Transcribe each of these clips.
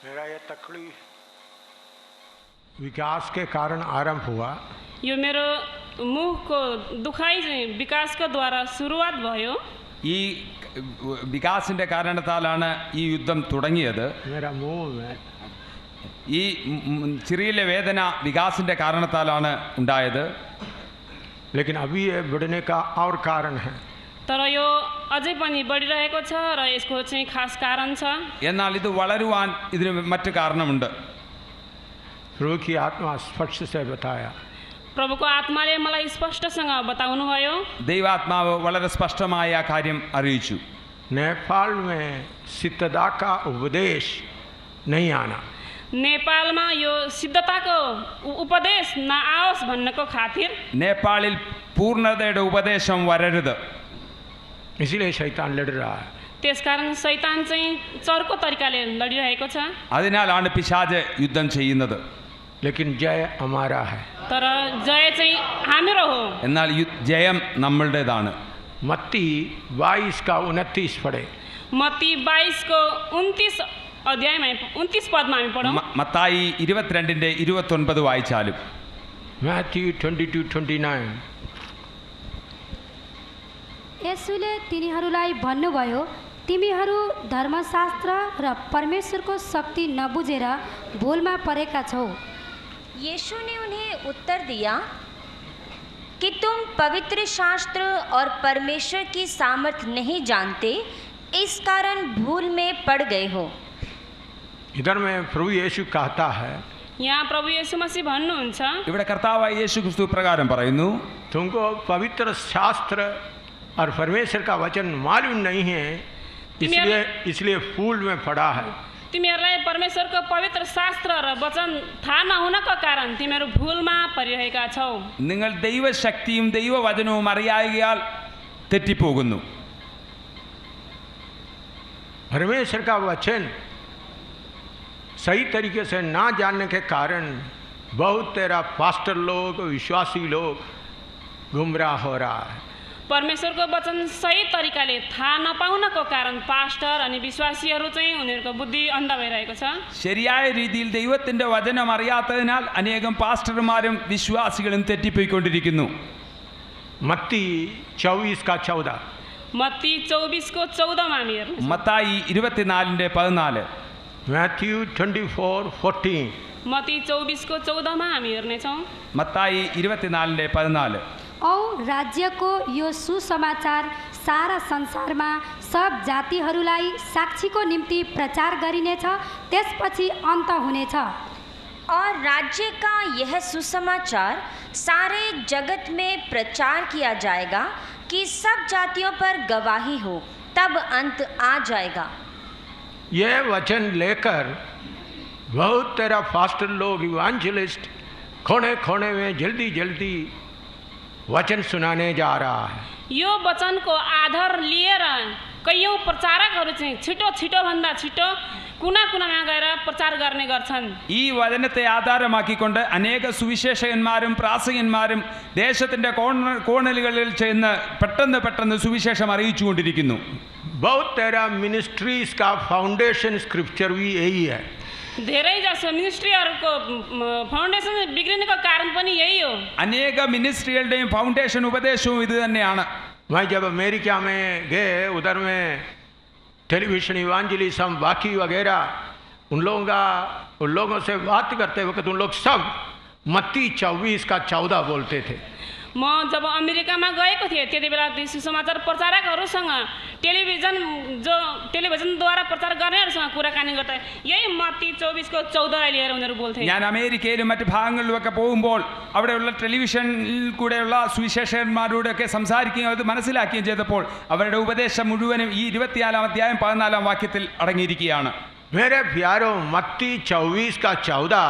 मेरा ये तकलीफ विकास के कारण आरंभ हुआ. यो मेरो मुखको दुखाइ चाहिँ विकासको द्वारा सुरुवात भयो. ഈ വികാസിന്റെ കാരണത്താലാണ് ഈ യുദ്ധം തുടങ്ങിയത്. मेरा मुंह में ഈ ചെറിയ വേദന വികാസിന്റെ കാരണത്താലാണ് ഉണ്ടായത്. लेकिन अभी ये बढ़ने का और कारण है. तर यो अझै पनि बढिरहेको छ र यसको चाहिँ खास कारण छ. എന്നാൽ ഇത് വളരുവാൻ ഇതിന് മറ്റു കാരണമുണ്ട്. प्रभु की आत्मा स्पष्ट से बताया. प्रभुको आत्माले मलाई स्पष्टसँग बताउनु भयो. ദൈവാത്മാവ് വളരെ സ്പഷ്ടമായ ആ കാര്യം അറിയിച്ചു. नेपाल में सिद्धता का उपदेश नहीं आना. नेपालमा यो सिद्धताको उपदेश नआओस् भन्नको खातिर നേപ്പാളിൽ പൂർണ്ണതയുടെ ഉപദേശം വരരുത്. इसलिए शैतान लड़ रहा है. त्यसकारण शैतान चाहिँ चर्को तरिकाले लडिरहेको छ. അതിനാലാണ് പിശാച് യുദ്ധം ചെയ്യുന്നത്. लेकिन जय हमारा है. तर जय चाहिँ हाम्रो हो. എന്നാൽ ജയം നമ്മളുടേതാണ്. मत्ती 22 का 29 पढ़े. मत्ती 22 को 29 अध्यायमा 29 पदमा हामी पढौँ. മത്തായി 22ന്റെ 29 വായിച്ചാലും. मैथ्यू 22:29. यसुले तिनीहरूलाई भन्नुभयो, तिमीहरू धर्मशास्त्र र परमेश्वरको शक्ति नबुझेर भूलमा परेका छौ. यीशु ने उन्हें उत्तर दिया कि तुम पवित्र शास्त्र और परमेश्वर की सामर्थ्य नहीं जानते, इस कारण भूल में पड़ गए हो. इधर में प्रभु यीशु कहता है, यहाँ प्रभु येशू मसीह भन्नुहुन्छ, ഇവിടെ കർത്താവായ യേശു ക്രിസ്തു പ്രകാരം പറയുന്നു, तुमको पवित्र शास्त्र और परमेश्वर का वचन मालूम नहीं है, इसलिए फूल में पड़ा है. तिमीहरूलाई परमेश्वरको पवित्र शास्त्र र वचन थाहा नहुनको कारण तिमीहरू भूलमा परिरहेका छौ. നിങ്ങൾ ദൈവശക്തിയും ദൈവവചനവും അറിയായകയാൽ തെറ്റിപ്പോകുന്നു. परमेश्वर का वचन सही तरीके से ना जानने के कारण बहुत तेरा पास्टर लोग, विश्वासी लोग गुमराह हो रहा है. परमेश्वरको वचन सही तरिकाले थाहा नपाउनको कारण पास्टर अनि विश्वासीहरू चाहिँ उनीहरूको बुद्धि अन्ध भइरहेको छ. ശരിയായ രീതിയിൽ ദൈവത്തിന്റെ വചനം അറിയാത്തതിനാൽ അനേകം പാസ്റ്റർമാരും വിശ്വാസികളും തെറ്റിപ്പോയിക്കൊണ്ടിരിക്കുന്നു. मत्ती 24 का 14. मत्ती 24 को 14 मा हामी हेर्छौँ. മത്തായി 24ന്റെ 14. मैथ्यू 24:14. मत्ती 24 को 14 मा हामी हेर्नेछौँ. മത്തായി 24ന്റെ 14. औ राज्यको यो सुसमाचार सारा संसारमा सब जातिहरूलाई साक्षीको निम्ति प्रचार गरिनेछ, त्यसपछि अन्त हुनेछ. और राज्य का यह सुसमाचार सारे जगत में प्रचार किया जाएगा कि सब जातियों पर गवाही हो, तब अंत आ जाएगा. यह वचन लेकर बहुत तेरा पास्टर लोग, इवांजलिस्ट कोने कोने में जल्दी जल्दी वचन सुनाने जा रहा है. यो वचनको आधार लिएर कयौँ प्रचारकहरू चाहिँ छिटो छिटो भन्दा छिटो कुना कुनामा गएर प्रचार गर्ने गर्छन्. ഈ വചനത്തെ ആധാരമാക്കിക്കൊണ്ട് അനേക സുവിശേഷകന്മാരും പ്രാസംഗികന്മാരും ദേശത്തിന്റെ കോണലുകളിൽ ചെന്ന് പെട്ടെന്ന് സുവിശേഷം അറിയിച്ചുകൊണ്ടിരിക്കുന്നു. बहुत तेरा मिनिस्ट्रीज का फाउंडेशन स्क्रिप्चर भी यही है. धेरै जसो मिनिस्ट्रीहरूको फाउन्डेसन बिग्रिनुको कारण पनि यही हो. അനേക മിനിസ്ട്രികളുടെയും ഫൗണ്ടേഷൻ ഉപദേശവും ഇത് തന്നെയാണ്. मैं जब अमेरिका में गए, उधर में टेलीविजन इवांजलिज्म बाकी वगैरह उन लोगों से बात करते वक्त उन लोग सब मत्ती 24 का 14 बोलते थे. म जब अमेरिकामा गएको थिएँ त्यति बेला ती सुसमाचार प्रचारकहरूसँग टेलिभिजनद्वारा प्रचार गर्नेहरूसँग कुराकानी गर्दा यही मत्ती 24 को 14 लिएर उनीहरू बोल्थे. ഞാൻ അമേരിക്കയിലും മറ്റ് ഭാഗങ്ങളിലുമൊക്കെ പോകുമ്പോൾ അവിടെയുള്ള ടെലിവിഷനിൽ കൂടെയുള്ള സുവിശേഷകന്മാരോടൊക്കെ സംസാരിക്കുകയും അത് മനസ്സിലാക്കുകയും ചെയ്തപ്പോൾ അവരുടെ ഉപദേശം മുഴുവനും ഈ 24 അധ്യായം 14 വാക്യത്തിൽ അടങ്ങിയിരിക്കുകയാണ്. मेरे प्यारों, मत्ती 24 का 14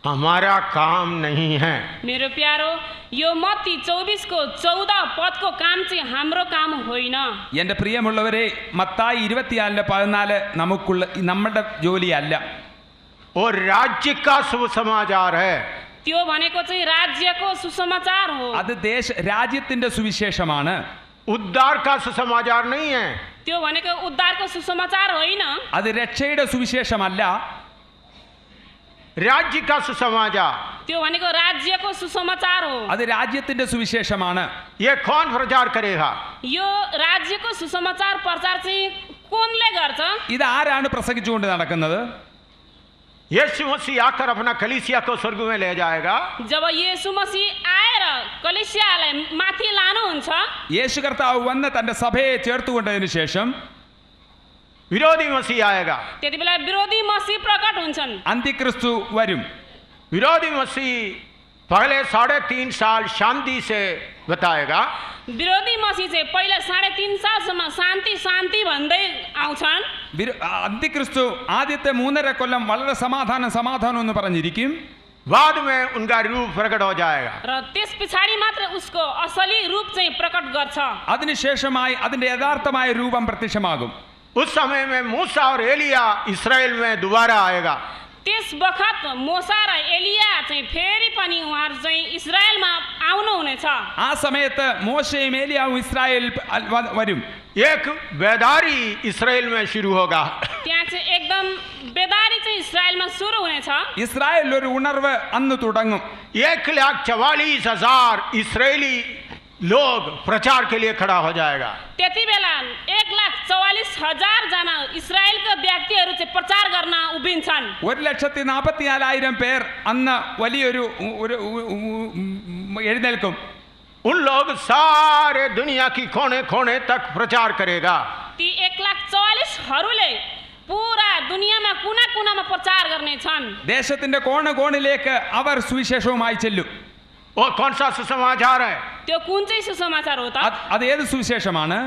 हमारा काम नहीं है. मेरो प्यारो, यो मत्ती 24 को 14 पदको काम चाहिँ हाम्रो काम होइन. എൻ്റെ പ്രിയമുള്ളവരെ, മത്തായി 24ന്റെ 14 നമ്മുടെ ജോലിയല്ല. और राज्य का शुभ समाचार है. त्यो भनेको चाहिँ राज्यको सुसमाचार हो. അത് രാജ്യത്തിന്റെ സുവിശേഷമാണ്. उद्धार का सुसमाचार नहीं है. त्यो भनेको उद्धारको सुसमाचार होइन. അത് രക്ഷയുടെ സുവിശേഷമല്ല. राज्य का सुसमाचार, त्यो भनेको राज्यको सुसमाचार हो। അത് രാജ്യത്തിന്റെ സുവിശേഷമാണ്. ये कौन प्रचार करेगा? यो राज्यको सुसमाचार प्रचार चाहिँ कोनले गर्छ? ഇത് ആരാണ് പ്രസംഗിച്ചുകൊണ്ട് നടക്കുന്നത്? यीशु मसीह आकर अपना कलीसिया को स्वर्ग में ले जाएगा। जब येशू मसीह आएर कलिसियालाई माथि लानुहुन्छ, യേശു കർത്താവ് വന്ന് തന്റെ സഭയെ ചേർത്തുകൊണ്ടതിനു ശേഷം विरोधी मसीह आएगा। त्यति बेला विरोधी मसीह प्रकट हुन्छन्। അന്തിക്രിസ്തു വരും. विरोधी मसीह पहले 3.5 साल शांति से बताएगा, विरोधी मसीह चाहिँ पहिला 3.5 सालसम्म शान्ति शान्ति भन्दै आउँछन्। അന്തിക്രിസ്തു ആദ്യത്തെ 3.5 കൊല്ലം വളരെ സമാധാനം എന്ന് പറഞ്ഞിരിക്കും. बाद में उनका रूप प्रकट हो जाएगा। र त्यस पछाडि मात्र उसको असली रूप चाहिँ प्रकट गर्छ। അതിനുശേഷമായി അതിന്റെ യഥാർത്ഥമായ രൂപം പ്രത്യക്ഷമാകും. उस समय में मूसा और एलिया इस्राएल में दोबारा आएगा। त्यस बखत मोसा र एलिया चाहिँ फेरि पनि उहाँहरू चाहिँ इजरायलमा आउनुहुनेछ। ആ സമയത്ത് മോശയും ഏലിയാവും ഇസ്രായേൽ വരും. एक बेदारी इस्राएल में शुरू होगा। त्यहाँ चाहिँ एकदम बेदारी चाहिँ इजरायलमा सुरु हुनेछ। ഇസ്രായേൽ ഒരു ഉണർവ് അന്ന് തുടങ്ങും. 1,44,000 इस्राएली लोग प्रचार के लिए खड़ा हो जाएगा। त्यति बेला 1,44,000 जना इजरायलका व्यक्तिहरू चाहिँ प्रचार गर्न उभिन्छन्। 1,44,000 പേർ അന്ന് വലിയൊരു എഴുന്നേൽക്കും. उन लोग सारे दुनिया की कोने कोने तक प्रचार करेगा। ती 1,44,000हरूले पुरा दुनियाँमा कुना कुनामा प्रचार गर्नेछन्। ദേശത്തിന്റെ കോണിലേക്ക് അവർ സുവിശേഷവുമായി ചെല്ലും. वो कौन सा सुसमाचार है? त्यो कुन चाहिँ सुसमाचार हो त? അത് ഏത് സുവിശേഷമാണ്?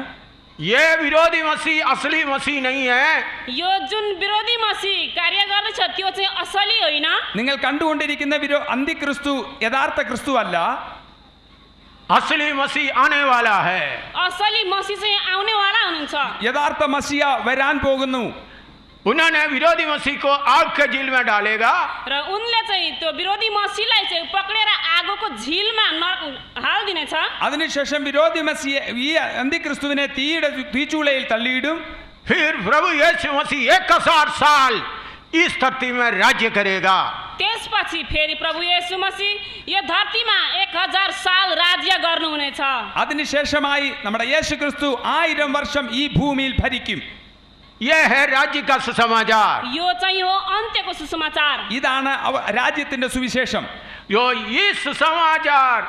ये विरोधी मसीह असली मसीह नहीं है। यो जुन विरोधी मसीह कार्य गर्दैछ त्यो चाहिँ असली होइन। നിങ്ങൾ കണ്ടുകൊണ്ടിരിക്കുന്ന അന്തിക്രിസ്തു യഥാർത്ഥ ക്രിസ്തു അല്ല. असली मसीह आने वाला है। असली मसीह चाहिँ आउनेवाला हुनुहुन्छ। യഥാർത്ഥ മസിയ വരാൻ പോകുന്നു. उन्होंने विरोधी मसीह को आग के झील में डालेगा र उनले चाहिँ त्यो विरोधी मसीहलाई चाहिँ पक्रेर आगोको झिलमा हाल्दिनेछ। അതിനുശേഷം വിരോധി മസിയെ ഈ അന്തിക്രിസ്തുവിനെ തീച്ചൂളയിൽ തള്ളിയിടും. फिर प्रभु यीशु मसीह 1,000 साल इस धरती में राज्य करेगा। त्यसपछि फेरि प्रभु येशू मसीह यो धरतीमा 1,000 साल राज्य गर्नुहुनेछ। അതിനുശേഷമായി നമ്മുടെ യേശു ക്രിസ്തു 1000 വർഷം ഈ ഭൂമിയിൽ ഭരിക്കും. यह है राज्य का सुसमाचार। यो चाहिँ हो अन्त्यको सुसमाचार। ഇതാണ് രാജ്യത്തിന്റെ സുവിശേഷം. जो ये सुसमाचार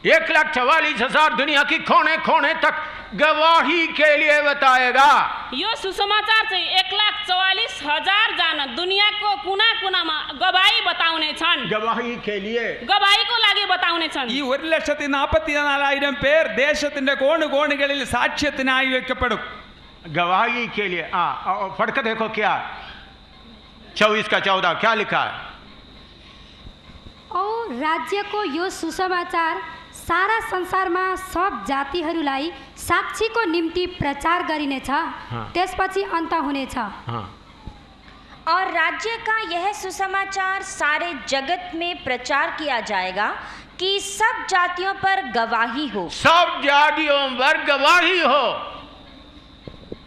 1,44,000 दुनिया की कोने कोने तक गवाही के लिए बताएगा। यो सुसमाचार चाहिँ 1,44,000 जना दुनियाँको कुना कुनामा गवाही बताउने छन्। गवाही के लिए गवाहीको लागि बताउने छन्। ഈ 1,44,000 പേർ ദേശത്തിന്റെ കോണുകളിൽ സാക്ഷ്യത്തിനായി വെക്കപ്പെടും. गवाही के लिए पढ़ के देखो क्या 24 का 14 क्या लिखा है? औ राज्यको यो सुसमाचार सारा संसारमा सब जातिहरूलाई साक्षीको निम्ति प्रचार गरिनेछ। त्यसपछि अन्त हुनेछ। और राज्य का यह सुसमाचार सारे जगत में प्रचार किया जाएगा कि सब जातियों पर गवाही हो। सब जातियों पर गवाही हो।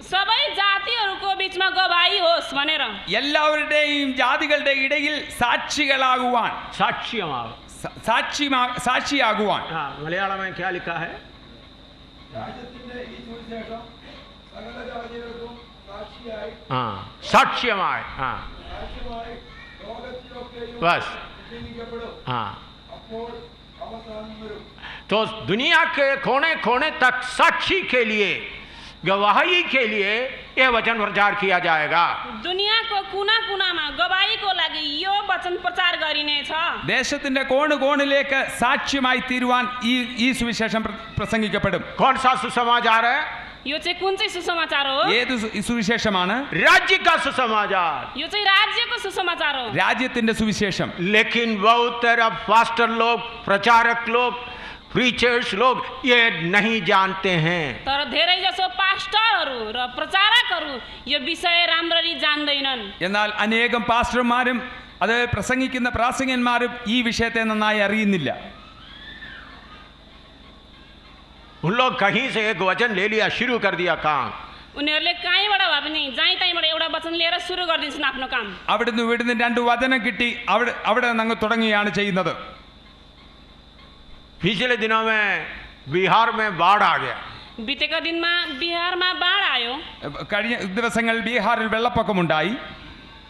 सबै जातिहरूको बीचमा गवाही होस् भनेर എല്ലാവരുടെയും ജാതികളുടെ ഇടയിൽ സാക്ഷികളാകുവാൻ സാക്ഷിയാകുവാൻ. मलयालम में क्या लिखा है? साक्ष्यमाय। बस तो दुनिया के कोने कोने तक साक्षी के लिए गवाही के लिए यह वचन प्रचार किया जाएगा। दुनियाँको कुना कुनामा गवाहीको लागि यो वचन प्रचार गरिनेछ। ദേശത്തിന്റെ കോണിലേക്ക് സാക്ഷ്യമായി തീരുവാൻ ഈ സുവിശേഷം പ്രസംഗിക്കപ്പെടും. कौन सा सुसमाचार है? यो चाहिँ कुन चाहिँ सुसमाचार हो? ഏത് സുവിശേഷമാണ്? राज्य का सुसमाचार। यो चाहिँ राज्यको सुसमाचार हो। രാജ്യത്തിന്റെ സുവിശേഷം. लेकिन बहुत तरफ पास्टर लोग, प्रचारक लोग, प्रीचर्स लोग ये नहीं जानते हैं। तर धेरै जसो पास्टरहरू र प्रचारकहरू यो विषय राम्ररी जान्दैनन्। എന്നാൽ അനേകം പാസ്റ്റർമാരും അത് പ്രസംഗിക്കുന്ന പ്രാസംഗികന്മാരും ഈ വിഷയത്തെ നന്നായി അറിയുന്നില്ല. उन लोग कहीं से एक वचन ले लिया, शुरू कर दिया काम। उनीहरूले कहीँबाट भए पनि जहीँ तहीँबाट एउटा वचन लिएर सुरु गरिदिन्छन् आफ्नो काम അവിടുന്ന് ഇവിടുന്ന് 2 വചനം കിട്ടി അവിടെ അങ്ങ് തുടങ്ങുകയാണ് ചെയ്യുന്നത്. पिछले दिनों में बिहार में बाढ़ आ गया. बितेका दिनमा बिहारमा बाढ आयो കഴിഞ്ഞ ദിവസങ്ങൾ ബീഹാറിൽ വെള്ളപ്പൊക്കമുണ്ടായി.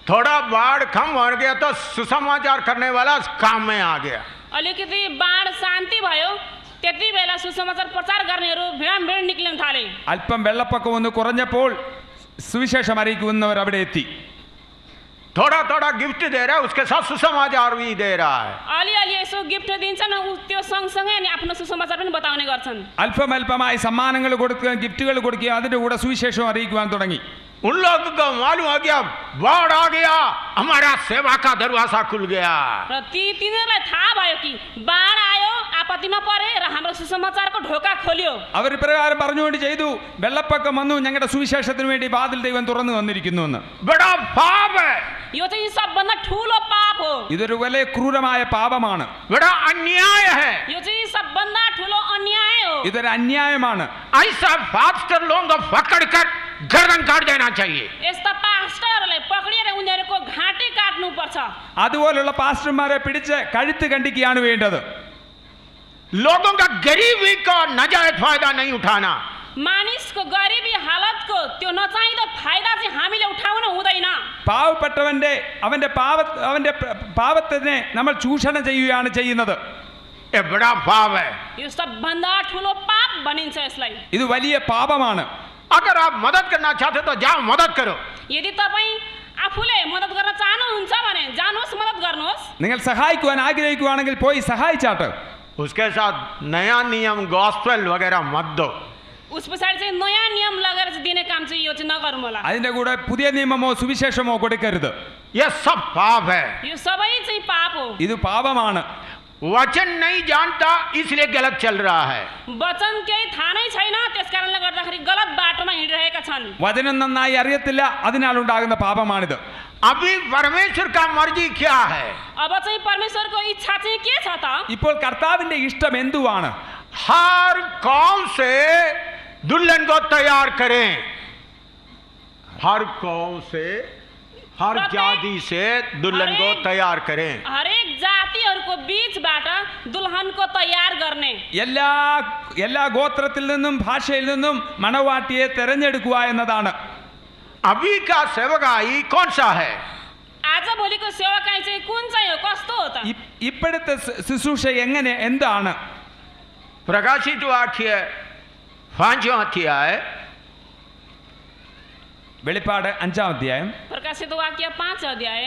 थोड़ा बाढ़ कम हो गया तो सुसमाचार करने वाला काम में आ गया. अलिकति बाढ शान्ति भयो त्यति बेला सुसमाचार प्रचार गर्नेहरू भिडाभिड निक्लिन थाले അല്പം വെള്ളപ്പൊക്കം ഒന്ന് കുറഞ്ഞപ്പോൾ സുവിശേഷം അറിയിക്കുന്നവർ അവിടെ എത്തി. थोड़ा थोड़ा गिफ्ट दे रहा है, उसके साथ सुसमाचार भी दे रहा है. अलिअलि यसो गिफ्ट दिन्छन् त्यो सँगसँगै अनि आफ्नो सुसमाचार पनि बताउने गर्छन्. അല്പമല്പമായി സമ്മാനങ്ങൾ കൊടുക്കുകയും ഗിഫ്റ്റുകൾ കൊടുക്കുകയും അതിന്റെ കൂടെ സുവിശേഷം അറിയിക്കുവാൻ തുടങ്ങി. उन लोगों को मालूम हो गया बाढ़ आ गया, हमारा सेवा का दरवाजा खुल गया. र तिनीहरूलाई थाहा भयो कि बाढ आयो आपत्तिमा परे र हाम्रो सुसमाचारको ढोका खोल्यो. അവർ ഇപ്രകാരം പറഞ്ഞുകൊണ്ട് ചെയ്തു, വെള്ളപ്പൊക്കം വന്നു, ഞങ്ങളുടെ സുവിശേഷത്തിന് വേണ്ടി വാതിൽ ദൈവം തുറന്നു വന്നിരിക്കുന്നു എന്ന്. बड़ा पाप है, यो चाहिँ सबभन्दा ठुलो पाप हो. ഇതൊരു വലിയ ക്രൂരമായ പാപമാണ്. बड़ा अन्याय है. यो चाहिँ सबभन्दा ठुलो अन्याय हो. ഇതൊരു അന്യായമാണ്. ऐसा पास्टर लोगों को पकड़कर गर्दन काट देना चाहिए. यस्ता पास्टरहरूलाई पक्रिएर उनीहरूको घाँटी काट्नुपर्छ. അതുപോലുള്ള പാസ്റ്റർമാരെ പിടിച്ച് കഴുത്ത് കണ്ടിക്കുകയാണ് വേണ്ടത്. लोगों का गरीबी का नाजायज फायदा नहीं उठाना. मानिसको गरिबी हालतको त्यो नचाहिँदो फाइदा चाहिँ हामीले उठाउनु हुँदैन. പാവപ്പെട്ടവന്റെ അവന്റെ പാവത്തിനെ നമ്മൾ ചൂഷണം ചെയ്യുകയാണ് ചെയ്യുന്നത്. ये बड़ा पाप है. यो सबभन्दा ठुलो पाप भनिन्छ यसलाई. ഇത് വലിയ പാപമാണ്. अगर आप मदद करना चाहते तो जाओ मदद करो. यदि तपाईँ आफूले मद्दत गर्न चाहनुहुन्छ भने जानुहोस् मद्दत गर्नुहोस्. നിങ്ങൾ സഹായിക്കുവാൻ ആഗ്രഹിക്കുകയാണെങ്കിൽ പോയി സഹായിച്ചാട്ട്. उसके साथ नया नियम गॉस्पेल वगैरह मत दो. उस पछाडि चाहिँ नयाँ नियम लगेर चाहिँ दिने काम चाहिँ यो चाहिँ नगरौँ होला. അതിന്റെ കൂടെ പുതിയ നിയമമോ സുവിശേഷമോ കൊടുക്കരുത്. ये सब पाप है. यो सबै चाहिँ पाप हो. ഇത് പാപമാണ്. वचन नहीं जानता इसलिए गलत चल रहा है. वचन केही थाहा नै छैन त्यसकारणले गर्दाखेरि गलत बाटोमा हिँडिरहेका छन्. വചനം നന്നായി അറിയത്തില്ല, അതിനാൽ ഉണ്ടാകുന്ന പാപമാണിത്. अभी परमेश्वर का मर्जी क्या है? अब चाहिँ परमेश्वरको इच्छा चाहिँ के छ त? ഇപ്പോൾ കർത്താവിന്റെ ഇഷ്ടം എന്തുവാണ്? हर कौम से दुल्हन को तैयार करें. हर कौम से, हर जाति से दुल्हन को तैयार करें. हरेक जातिहरूको बीचबाट दुल्हनको तयार गर्ने. എല്ലാ ഗോത്രത്തിൽ നിന്നും ഭാഷയിൽ നിന്നും മണവാട്ടിയെ തെരഞ്ഞെടുക്കുക എന്നതാണ്. अभी का सेवकाई कौन सा है? आज भोलिको सेवाकाई चाहिँ कुन चाहिँ हो, कस्तो हो त? ഇപ്പോഴത്തെ ശുശ്രൂഷ എന്താണ്? प्रकाशित वाक्य 5वां अध्याय, വെളിപ്പാട് 5-ാം അധ്യായം, प्रकाशित वाक्य 5 अध्याय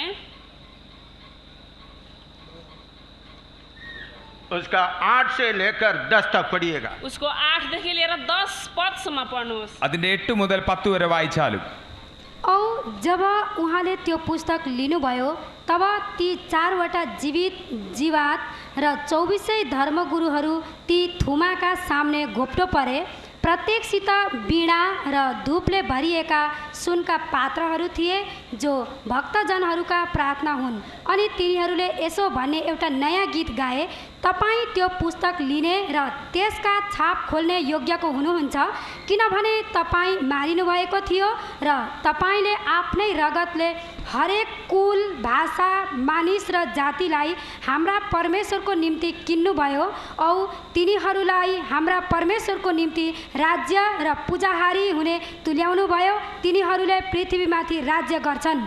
उसका 8 से लेकर 10 तक पढ़िएगा. उसको 8 देखि लिएर 10 पदसम्म पढ्नुहोस्. അതിന്റെ 8 മുതൽ 10 വരെ വായിച്ചാലും. औ जब उहाँले त्यो पुस्तक लिनुभयो तब ती 4वटा जीवित जीवात र 24 धर्मगुरुहरू ती थुमाका सामने घोप्टो परे. प्रत्येकसित वीणा र धूपले भरिएका सुनका पात्रहरू थिए जो भक्तजनहरूका प्रार्थना हुन्. अनि तिनीहरूले यसो भन्ने एउटा नयाँ गीत गाए, तपाईँ त्यो पुस्तक लिने र त्यसका छाप खोल्ने योग्यको हुनुहुन्छ, किनभने तपाईँ मारिनुभएको थियो र तपाईँले आफ्नै रगतले हरेक कुल, भाषा, मानिस र जातिलाई हाम्रा परमेश्वरको निम्ति किन्नुभयो औ तिनीहरूलाई हाम्रा परमेश्वरको निम्ति राज्य र पूजाहारी हुने तुल्याउनु भयो. तिनीहरूले पृथ्वीमाथि राज्य गर्छन्.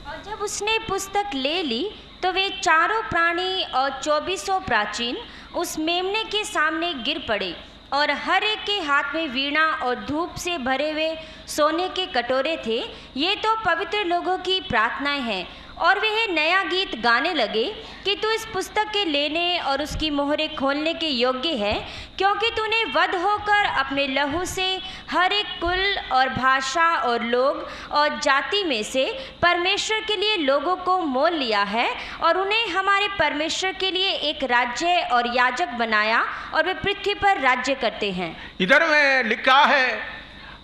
और जब उसने पुस्तक ले ली तो वे चारों प्राणी और 24 प्राचीन उस मेमने के सामने गिर पड़े और हर एक के हाथ में वीणा और धूप से भरे हुए सोने के कटोरे थे. ये तो पवित्र लोगों की प्रार्थनाएं हैं. और वे नया गीत गाने लगे कि तू इस पुस्तक के लेने और उसकी मोहरें खोलने के योग्य है, क्योंकि तूने वध होकर अपने लहू से हर एक कुल और भाषा और लोग और जाति में से परमेश्वर के लिए लोगों को मोल लिया है और उन्हें हमारे परमेश्वर के लिए एक राज्य और याजक बनाया और वे पृथ्वी पर राज्य करते हैं. इधर में लिखा है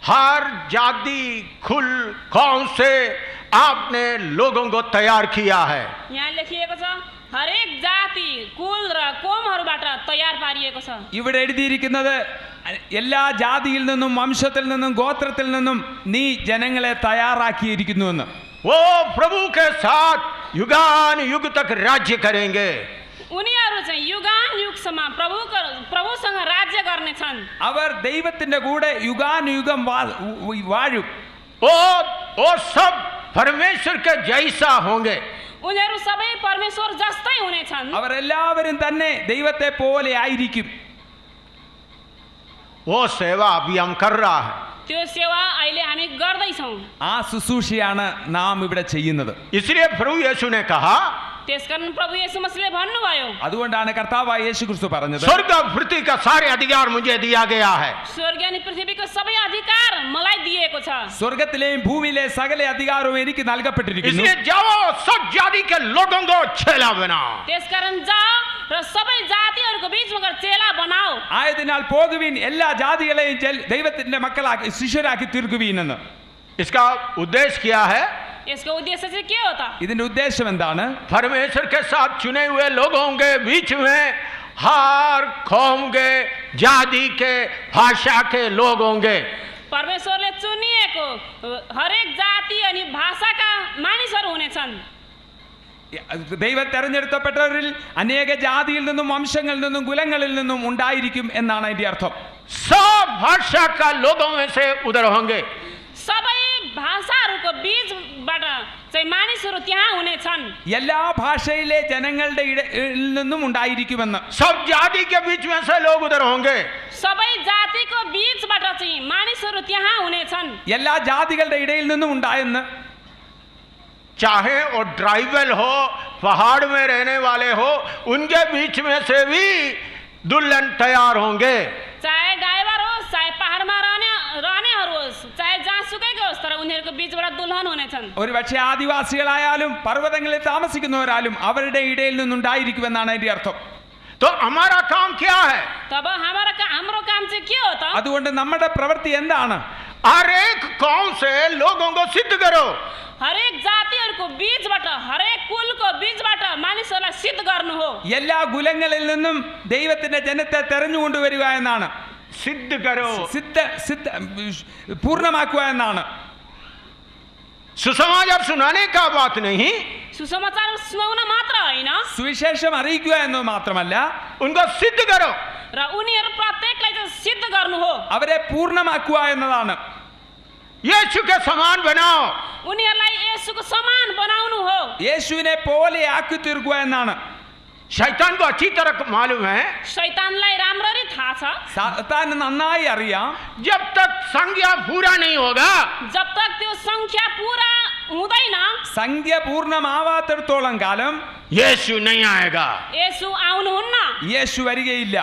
हर जाति, कुल, कौम से आपने लोगों को तैयार किया है. यहाँ लेखिएको छ हरेक जाति, कुल र कोमहरूबाट तयार पारिएको छ. ഇവിടെ എഴുതിയിരിക്കുന്നത് എല്ലാ ജാതിയിൽ നിന്നും വംശത്തിൽ നിന്നും ഗോത്രത്തിൽ നിന്നും നീ ജനങ്ങളെ തയ്യാറാക്കിയിരിക്കുന്നുവെന്ന്. वो प्रभु के साथ युगान युग तक राज्य करेंगे. उनीहरू चाहिँ युगान युगसम्म प्रभुसँग राज्य गर्नेछन्. അവർ ദൈവത്തിന്റെ കൂടെ യുഗാനുയുഗം വാഴും. वो सब परमेश्वर के जैसा होंगे. उनीहरू सबै परमेश्वर जस्तै हुनेछन्. അവരെല്ലാവരും തന്നെ ദൈവത്തെ പോലെ ആയിരിക്കും. वो सेवा अभी हम कर रहा है. त्यो सेवा अहिले हामी गर्दैछौँ. ആ ശുശ്രൂഷയാണ് നാം ഇവിടെ ചെയ്യുന്നത്. इसलिए प्रभु यीशु ने कहा, त्यसकारण प्रभु येशू मसीहले भन्नुभयो, അതുകൊണ്ടാണ് കർത്താവായ യേശുക്രിസ്തു പറഞ്ഞത്, स्वर्ग और पृथ्वी का सारे अधिकार मुझे दिया गया है. स्वर्ग अनि पृथ्वीको सबै अधिकार मलाई दिएको छ. സ്വർഗത്തിലെയും ഭൂമിയിലെ സകല അധികാരവും എനിക്ക് നൽകപ്പെട്ടിരിക്കുന്നു. इसलिए जाओ सब जाति के लोगों को चेला बनाओ. त्यसकारण जाओ र सबै जातिहरूको बीचमा गएर चेला बनाओ. ആയതിനാൽ പോകുവിൻ, എല്ലാ ജാതികളെയും ദൈവത്തിന്റെ മക്കളാക്കി ശിഷ്യരാക്കി തീർക്കുവിൻ എന്ന്. इसका उद्देश्य क्या है? यसको उद्देश्य चाहिँ के हो त? ഇതിന്റെ ഉദ്ദേശം എന്താണ്? परमेश्वर के साथ चुने हुए लोगों के बीच में हर कौम के, जाति के, भाषा के लोग होंगे. परमेश्वरले चुनिएको हरेक जाति अनि भाषाका मानिसहरू हुनेछन्. ദൈവം തെരഞ്ഞെടുക്കപ്പെട്ടവരിൽ അനേക ജാതിയിൽ നിന്നും വംശങ്ങളിൽ നിന്നും കുലങ്ങളിൽ നിന്നും ഉണ്ടായിരിക്കും എന്നാണ് അതിന്റെ അർത്ഥം. सब भाषा का लोगों में से उधर होंगे. सबै भाषाहरूको बीचबाट चाहिँ मानिसहरू त्यहाँ हुनेछन्. എല്ലാ ഭാഷയിലെ ജനങ്ങളുടെ ഇടയിൽ നിന്നും ഉണ്ടായിരിക്കുമെന്ന്. सब जाति के बीच में से लोग उधर होंगे. सबै जातिको बीचबाट चाहिँ मानिसहरू त्यहाँ हुनेछन्. എല്ലാ ജാതികളുടെ ഇടയിൽ നിന്നും ഉണ്ടായെന്ന്. चाहे वो ट्राइबल हो, पहाड़ में रहने वाले हो, उनके बीच में से भी दुल्हन तैयार होंगे. चाहे ड्राइभर होस्, चाहे पहाडमा रहनेहरू होस्, चाहे जहाँसुकैको होस्, तर उनीहरूको बीचबाट दुल्हन हुनेछन्. ഒരുപക്ഷെ ആദിവാസികളായാലും പർവ്വതങ്ങളിൽ താമസിക്കുന്നവരാലും അവരുടെ ഇടയിൽ നിന്നുണ്ടായിരിക്കുമെന്നാണ് അതിന്റെ അർത്ഥം. तो हमारा काम क्या है? तब हाम्रो काम चाहिँ के हो त? അതുകൊണ്ട് നമ്മുടെ പ്രവൃത്തി എന്താണ്? हर एक कौम से लोगों को सिद्ध करो. हरेक जातिहरूको बीचबाट, हरेक कुलको बीचबाट मानिसहरूलाई सिद्ध गर्नु हो. എല്ലാ കുലങ്ങളിൽ നിന്നും ദൈവത്തിന്റെ ജനത്തെ തെരഞ്ഞുകൊണ്ടുവരിക എന്നാണ്. सिद्ध करो. പൂർണ്ണമാക്കുക എന്നാണ്. सुसमाचार सुनाने का बात नहीं, सुसमाचार सुनाउन मात्र होइन, സുവിശേഷം അറിയിക്കുക എന്ന് മാത്രമല്ല, उनको सिद्ध करो. र उनीहरू प्रत्येकलाई चाहिँ सिद्ध गर्नु हो. അവരെ പൂർണ്ണമാക്കുക എന്നതാണ്. यीशु के समान बनाओ. उनीहरूलाई येशूको समान बनाउनु हो. യേശുവിനെ പോലെ ആക്കി തീർക്കുക എന്നാണ്. शैतान को अच्छी तरह मालूम है, शैतानलाई राम्ररी थाहा छ, സാത്താന് നന്നായി അറിയാം, जब तक संज्ञा पूरा नहीं होगा, जब तक त्यो संख्या पूरा हुँदैन, സംഖ്യ പൂർണ്ണമാവാത്തിടത്തോളം കാലം यीशु नहीं आएगा. येशू आउनुहुन्न. യേശു വരികയില്ല.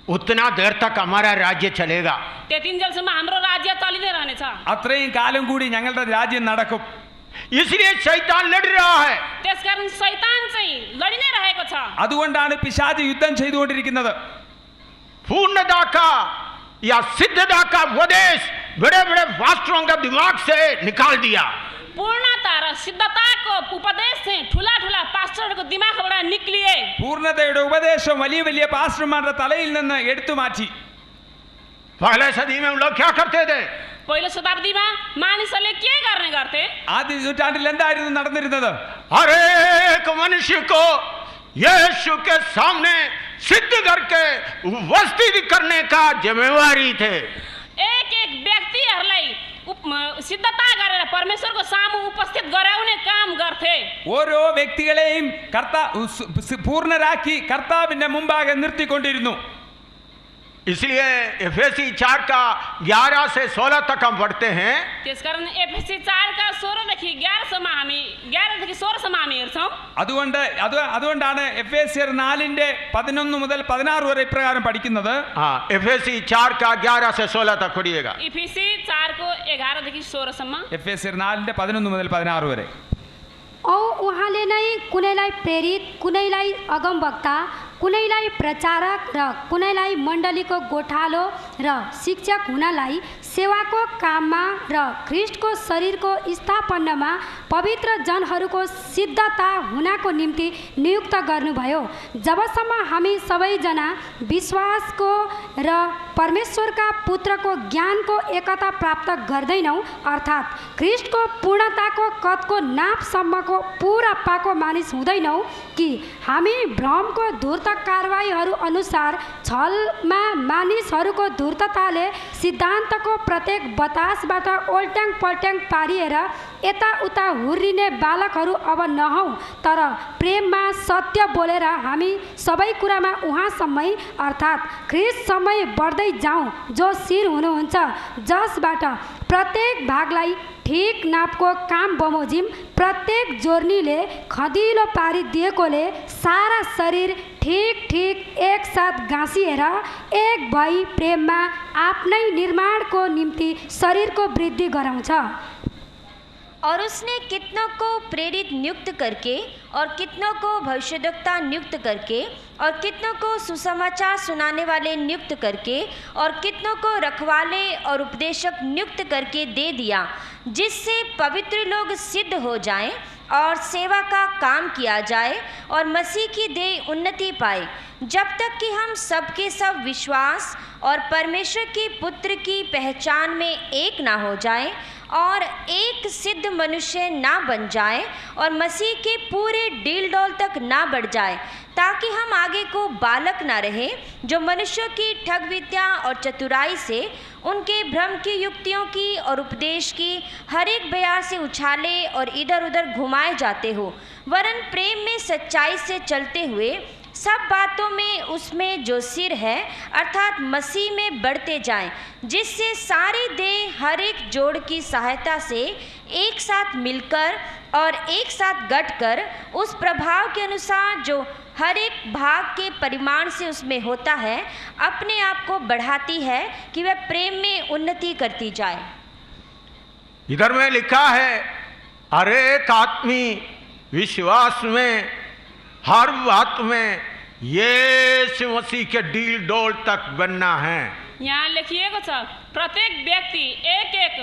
उतना देर तक हमारा राज्य चलेगा. त्यतिन्जेलसम्म हाम्रो राज्य चलि नै रहनेछ. അത്രയും കാലം കൂടി ഞങ്ങളുടെ രാജ്യം നടക്കും. इसलिए शैतान लड़ रहा है. त्यसकारण शैतान चाहिँ लडि नै रहेको छ. അതുകൊണ്ടാണ് പിശാച് യുദ്ധം ചെയ്തുകൊണ്ടിരിക്കുന്നത്. पूर्णता का या सिद्धता का उपदेश बड़े बड़े पास्टरों का दिमाग से निकाल दिया. पूर्णता र सिद्धताको उपदेश चाहिँ ठुला ठुला पास्टरहरूको दिमागबाट निक्लिए. പൂർണ്ണതയുടെ ഉപദേശം വലിയ വലിയ പാസ്റ്റർമാരുടെ തലയിൽ നിന്ന് എടുത്തു മാറ്റി. पहले सदी में हम लोग क्या करते थे? पहिलो शताब्दीमा मानिसहरूले के गर्ने गर्थे? ആദ്യ നൂറ്റാണ്ടിൽ എന്തായിരുന്നു നടന്നിരുന്നത്? हर एक मनुष्य को यीशु के सामने सिद्ध करके उपस्थित करने का जिम्मेवारी थे. एक एक व्यक्तिहरूलाई सिद्धता गरेर परमेश्वरको सामु उपस्थित गराउने काम गर्थे. ഓരോ വ്യക്തികളെയും പൂർണ്ണരാക്കി കർത്താവിന്റെ മുമ്പാകെ നിർത്തിക്കൊണ്ടിരുന്നു. इसलिए एफएसी 4 का 11 से 16 तक हम पढ़ते हैं. त्यसकारण एफएसी 4 का 16 देखि 11 देखि 16 हामी हेर्छौं. അതുകൊണ്ടാണ് എഫേസ്യർ 4ന്റെ 11 മുതൽ 16 വരെ ഇപ്രകാരം പഠിക്കുന്നത്. हाँ, एफएसी 4 का 11 से 16 तक पढ़िएगा. एफएसी 4 को 11 देखि 16 सम्म. എഫേസ്യർ 4ന്റെ 11 മുതൽ 16 വരെ. औ उहाँले नै कुनैलाई प्रेरित, कुनैलाई अगमवक्ता, कुनैलाई प्रचारक र कुनैलाई मण्डलीको गोठालो र शिक्षक हुनलाई सेवाको काममा र ख्रिस्टको शरीरको स्थापनामा पवित्र जनहरूको सिद्धता हुनको निम्ति नियुक्त गर्नुभयो। जबसम्म हामी सबैजना विश्वासको र परमेश्वरका पुत्रको ज्ञानको एकता प्राप्त गर्दैनौँ, अर्थात् ख्रिस्टको पूर्णताको कदको नापसम्मको पुरा पाको मानिस हुँदैनौँ कि हामी भ्रमको धूर्त कारवाहीहरू अनुसार छलमा मानिसहरूको धूर्तताले सिद्धान्तको प्रत्येक बतासबाट ओल्ट्याङ पल्ट्याङ पारिएर यताउता हुर्रिने बालकहरू अब नहौँ, तर प्रेममा सत्य बोलेर हामी सबै कुरामा उहाँसम्मै अर्थात् ख्रिस्टसम्मै बढ्दै जाउँ, जो शिर हुनुहुन्छ, जसबाट प्रत्येक भागलाई ठिक नापको काम बमोजिम। प्रत्येक जोर्नीले खदिलो पारिदिएकोले सारा शरीर ठिक ठिक एकसाथ गाँसिएर एक भई प्रेममा आफ्नै निर्माणको निम्ति शरीरको वृद्धि गराउँछ। और उसने कितनों को प्रेरित नियुक्त करके और कितनों को भविष्यद्वक्ता नियुक्त करके और कितनों को सुसमाचार सुनाने वाले नियुक्त करके और कितनों को रखवाले और उपदेशक नियुक्त करके दे दिया, जिससे पवित्र लोग सिद्ध हो जाएं और सेवा का काम किया जाए और मसीह की देह उन्नति पाए, जब तक कि हम सबके सब विश्वास और परमेश्वर के पुत्र की पहचान में एक ना हो जाए और एक सिद्ध मनुष्य ना बन जाए और मसीह के पूरे डील डोल तक ना बढ़ जाए, ताकि हम आगे को बालक ना रहे, जो मनुष्यों की ठग विद्या और चतुराई से उनके भ्रम की युक्तियों की और उपदेश की हर एक बयार से उछाले और इधर उधर घुमाए जाते हो, वरन प्रेम में सच्चाई से चलते हुए सब बातों में उसमें जो सिर है अर्थात मसीह में बढ़ते जाएं, जिससे सारी देह हर एक जोड़ की सहायता से एक साथ मिलकर और एक साथ गठकर उस प्रभाव के अनुसार जो हर एक भाग के परिमाण से उसमें होता है, अपने आप को बढ़ाती है कि वह प्रेम में उन्नति करती जाए। इधर में लिखा है हर एक आत्मी विश्वास में हर बात में यीशु मसीह के डील डोल तक बनना है। यहाँ लेखिएको छ प्रत्येक व्यक्ति एक एक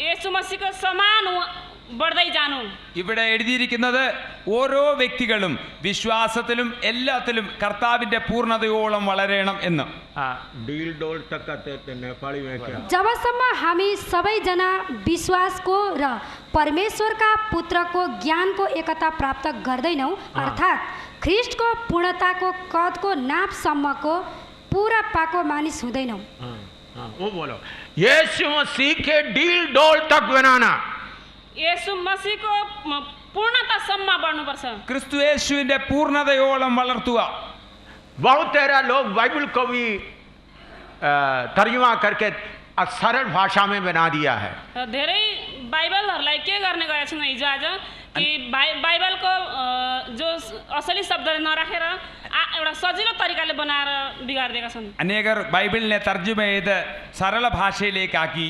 യേശു മസീഹ് സമാൻ बढ़दै जानु। ഇവിടെ എഴുതിയിരിക്കുന്നത് ഓരോ വ്യക്തികളും വിശ്വാസത്തിലും എല്ലാത്തിലും കർത്താവിന്റെ പൂർണ്ണതയോളം വളരണം എന്ന്। डील डोल तक कहते थे नेपाली में क्या? जबसम्म हामी सबैजना विश्वासको र परमेश्वरका पुत्रको ज्ञानको एकता प्राप्त गर्दैनौँ, अर्थात् ख्रिस्टको पूर्णताको कदको नापसम्मको पुरा पाको मानिस हुँदैनौँ। वो बोलो यीशु मसीह के डील डोल तक बनाना। യേശു മസീഹ്को पूर्णतासम्म बढ्नुपर्छ। ക്രിസ്തു യേശുവിന്റെ പൂർണ്ണതയോളം വളർത്തുക। बहुत तेरा लोग बाइबल को भी तर्जुमा करके सरल भाषा में बना दिया है। धेरै बाइबलहरूलाई के गर्ने गरेका छन् हिजो आज कि बाइबलको जो असली शब्दहरू नराखेर एउटा सजिलो तरिकाले बनाएर बिगारिदिएका छन्। അനേകർ ബൈബിളിനെ തർജ്ജമ ചെയ്ത് സരള ഭാഷയിലേക്കാക്കി।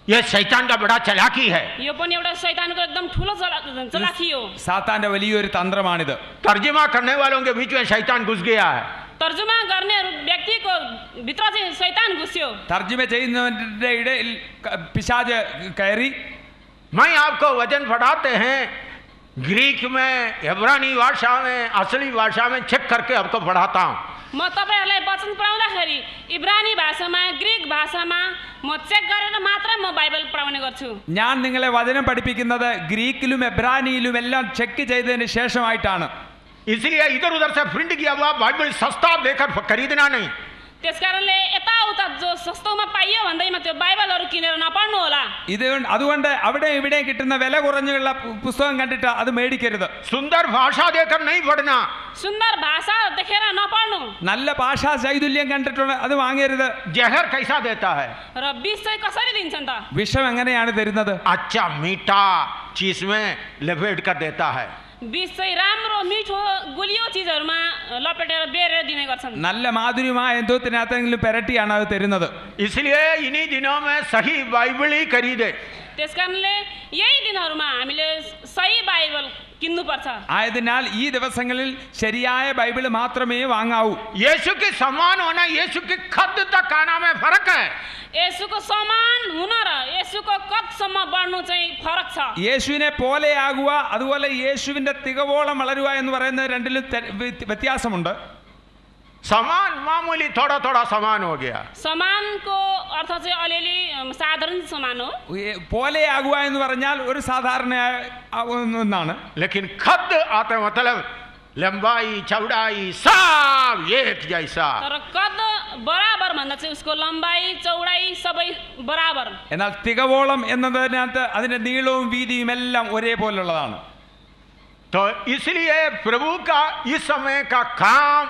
यह शैतान का बड़ा चालाकी है। यो पनि एउटा शैतानको एकदम ठुलो चालाकी हो। സാത്താന്റെ വലിയൊരു തന്ത്രമാണിത്। तर्जुमा करने वालों के बीच में शैतान घुस गया है। तर्जुमा गर्ने व्यक्तिको भित्र चाहिँ शैतान घुस्यो। തർജ്ജമ ചെയ്യുന്നവരുടെ ഇടയിൽ പിശാച് കയറി। मैं आपको वचन पढ़ाते हैं ग्रीक में, इब्रानी भाषा में, असली भाषा में चेक करके आपको पढ़ाता हूँ। म तपाईहरुलाई वचन पढाउँदाखेरि इब्रानी भाषामा ग्रीक भाषामा म चेक गरेर मात्र म बाइबल पढाउने गर्छु। ഞാൻ നിങ്ങളെ വചനം പഠിപ്പിക്കുന്നത് ഗ്രീക്കിലും എബ്രാനിയിലും എല്ലാം ചെക്ക് ചെയ്തതിന് ശേഷമായിട്ടാണ്। इसलिए इधर उधर से प्रिंट किया हुआ बाइबल सस्ता देकर खरीदना नहीं। त्यसकारणले यताउता जो सस्तोमा पाइयो भन्दैमा त्यो बाइबलहरू किनेर नपढ्नु होला। അതുകൊണ്ട് അവിടെ ഇവിടെ കിട്ടുന്ന വില കുറഞ്ഞുള്ള പുസ്തകം കണ്ടിട്ട് അത് മേടിക്കരുത്। सुंदर भाषा देकर नहीं पढ़ना। सुन्दर भाषा देखेर नपढ्नु। നല്ല ഭാഷാ ചൈതുല്യം കണ്ടിട്ടുണ്ട് അത് വാങ്ങരുത്। जहर कैसा देता है? र विष चाहिँ कसरी दिन्छन् त? വിഷം എങ്ങനെയാണ് തരുന്നത്? अच्छा मीठा चीज में लपेट कर देता है। विष चाहिँ राम्रो मिठो गुलियो चिजहरुमा लपेटेर बेरेर दिने गर्छन्। നല്ല മാധുര്യമായ എന്തോത്തിനകത്തെങ്കിലും പെരട്ടിയാണ് അത് തരുന്നത്। इसलिए इन्हीं दिनों में सही बाइबल ही खरीदे। त्यसकारणले यही दिनहरुमा हामीले सही बाइबल किन्नुपर्छ। ആയതിനാൽ ഈ ദിവസങ്ങളിൽ ശരിയായ ബൈബിൾ മാത്രമേ വാങ്ങാവൂ. यीशु के समान होना, यीशु के खद तक आना में फर्क है। येशूको समान हुन र येशूको कदसम्म बढ्नु चाहिँ फरक छ। യേശുവിനെ പോലെയാകുക അതുപോലെ യേശുവിന്റെ തികവോളം വളരുക എന്ന് പറയുന്നത് രണ്ടിലും വ്യത്യാസമുണ്ട്. समान मामूली थोड़ा थोड़ा समान हो गया। समानको अर्थ चाहिँ अलिअलि साधारण समान हो। പോലെയാകുക എന്ന് പറഞ്ഞാൽ ഒരു സാധാരണ ഒന്നാണ്. लेकिन खद आते मतलब लंबाई चौड़ाई सब एक जैसा। तर कद बराबर भन्दा चाहिँ उसको लम्बाई चौडाई सबै बराबर। എന്നാൽ തികവോളം എന്നതിനകത്ത് അതിന്റെ നീളവും വീതിയും എല്ലാം ഒരേപോലുള്ളതാണ്. तो इसलिए प्रभु का इस समय का काम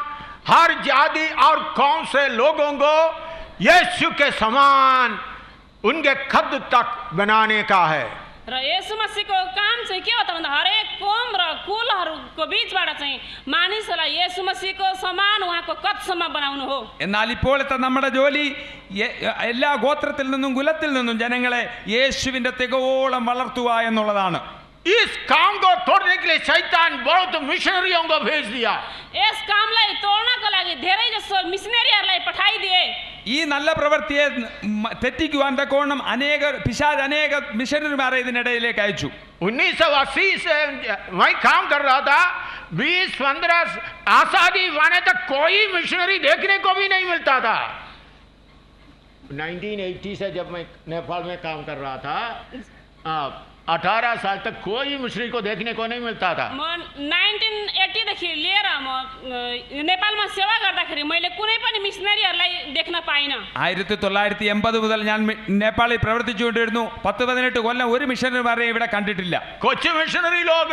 हर जाति और कौम से लोगों को यीशु के समान उनके खद तक बनाने का है। र येशू मसीहको काम चाहिँ के हो त भन्दा हरेक कोम र कुलहरूको बीचबाट चाहिँ मानिसहरूलाई येशू मसीहको समान उहाँको कदसम्म बनाउनु हो। എന്നാൽ ഇപ്പോഴത്തെ നമ്മുടെ ജോലി എല്ലാ ഗോത്രത്തിൽ നിന്നും കുലത്തിൽ നിന്നും ജനങ്ങളെ യേശുവിന്റെ തികവോളം വളർത്തുക എന്നുള്ളതാണ്. इस काम को तोड़ने के लिए शैतान बहुत मिशनरियों को भेज दिया। यस कामलाई तोड्नको लागि धेरै जसो मिशनरीहरूलाई पठाइदिए। ഈ നല്ല പ്രവൃത്തിയെ തെറ്റിക്കുവാൻ തക്കോണം പിശാച് അനേക മിഷനറിമാരെ ഇതിനിടയിലേക്ക് അയച്ചു. 1980 से वही काम कर रहा था। 20-15 आजादी आने तक कोई मिशनरी देखने को भी नहीं मिलता था। 1980 से जब मैं नेपाल में काम कर रहा था 18 साल तक कोई मिशनरी को देखने को नहीं मिलता था। म 1980 देखि लिएर म नेपालमा सेवा गर्दाखेरि मैले कुनै पनि मिशनरीहरूलाई देख्न पाइनँ। 1980 മുതൽ ഞാൻ നേപ്പാളിൽ പ്രവർത്തിച്ചുകൊണ്ടിരുന്നു. 10-18 കൊല്ലം ഒരു മിഷനറിമാരെ ഇവിടെ കണ്ടിട്ടില്ല. कुछ मिशनरी लोग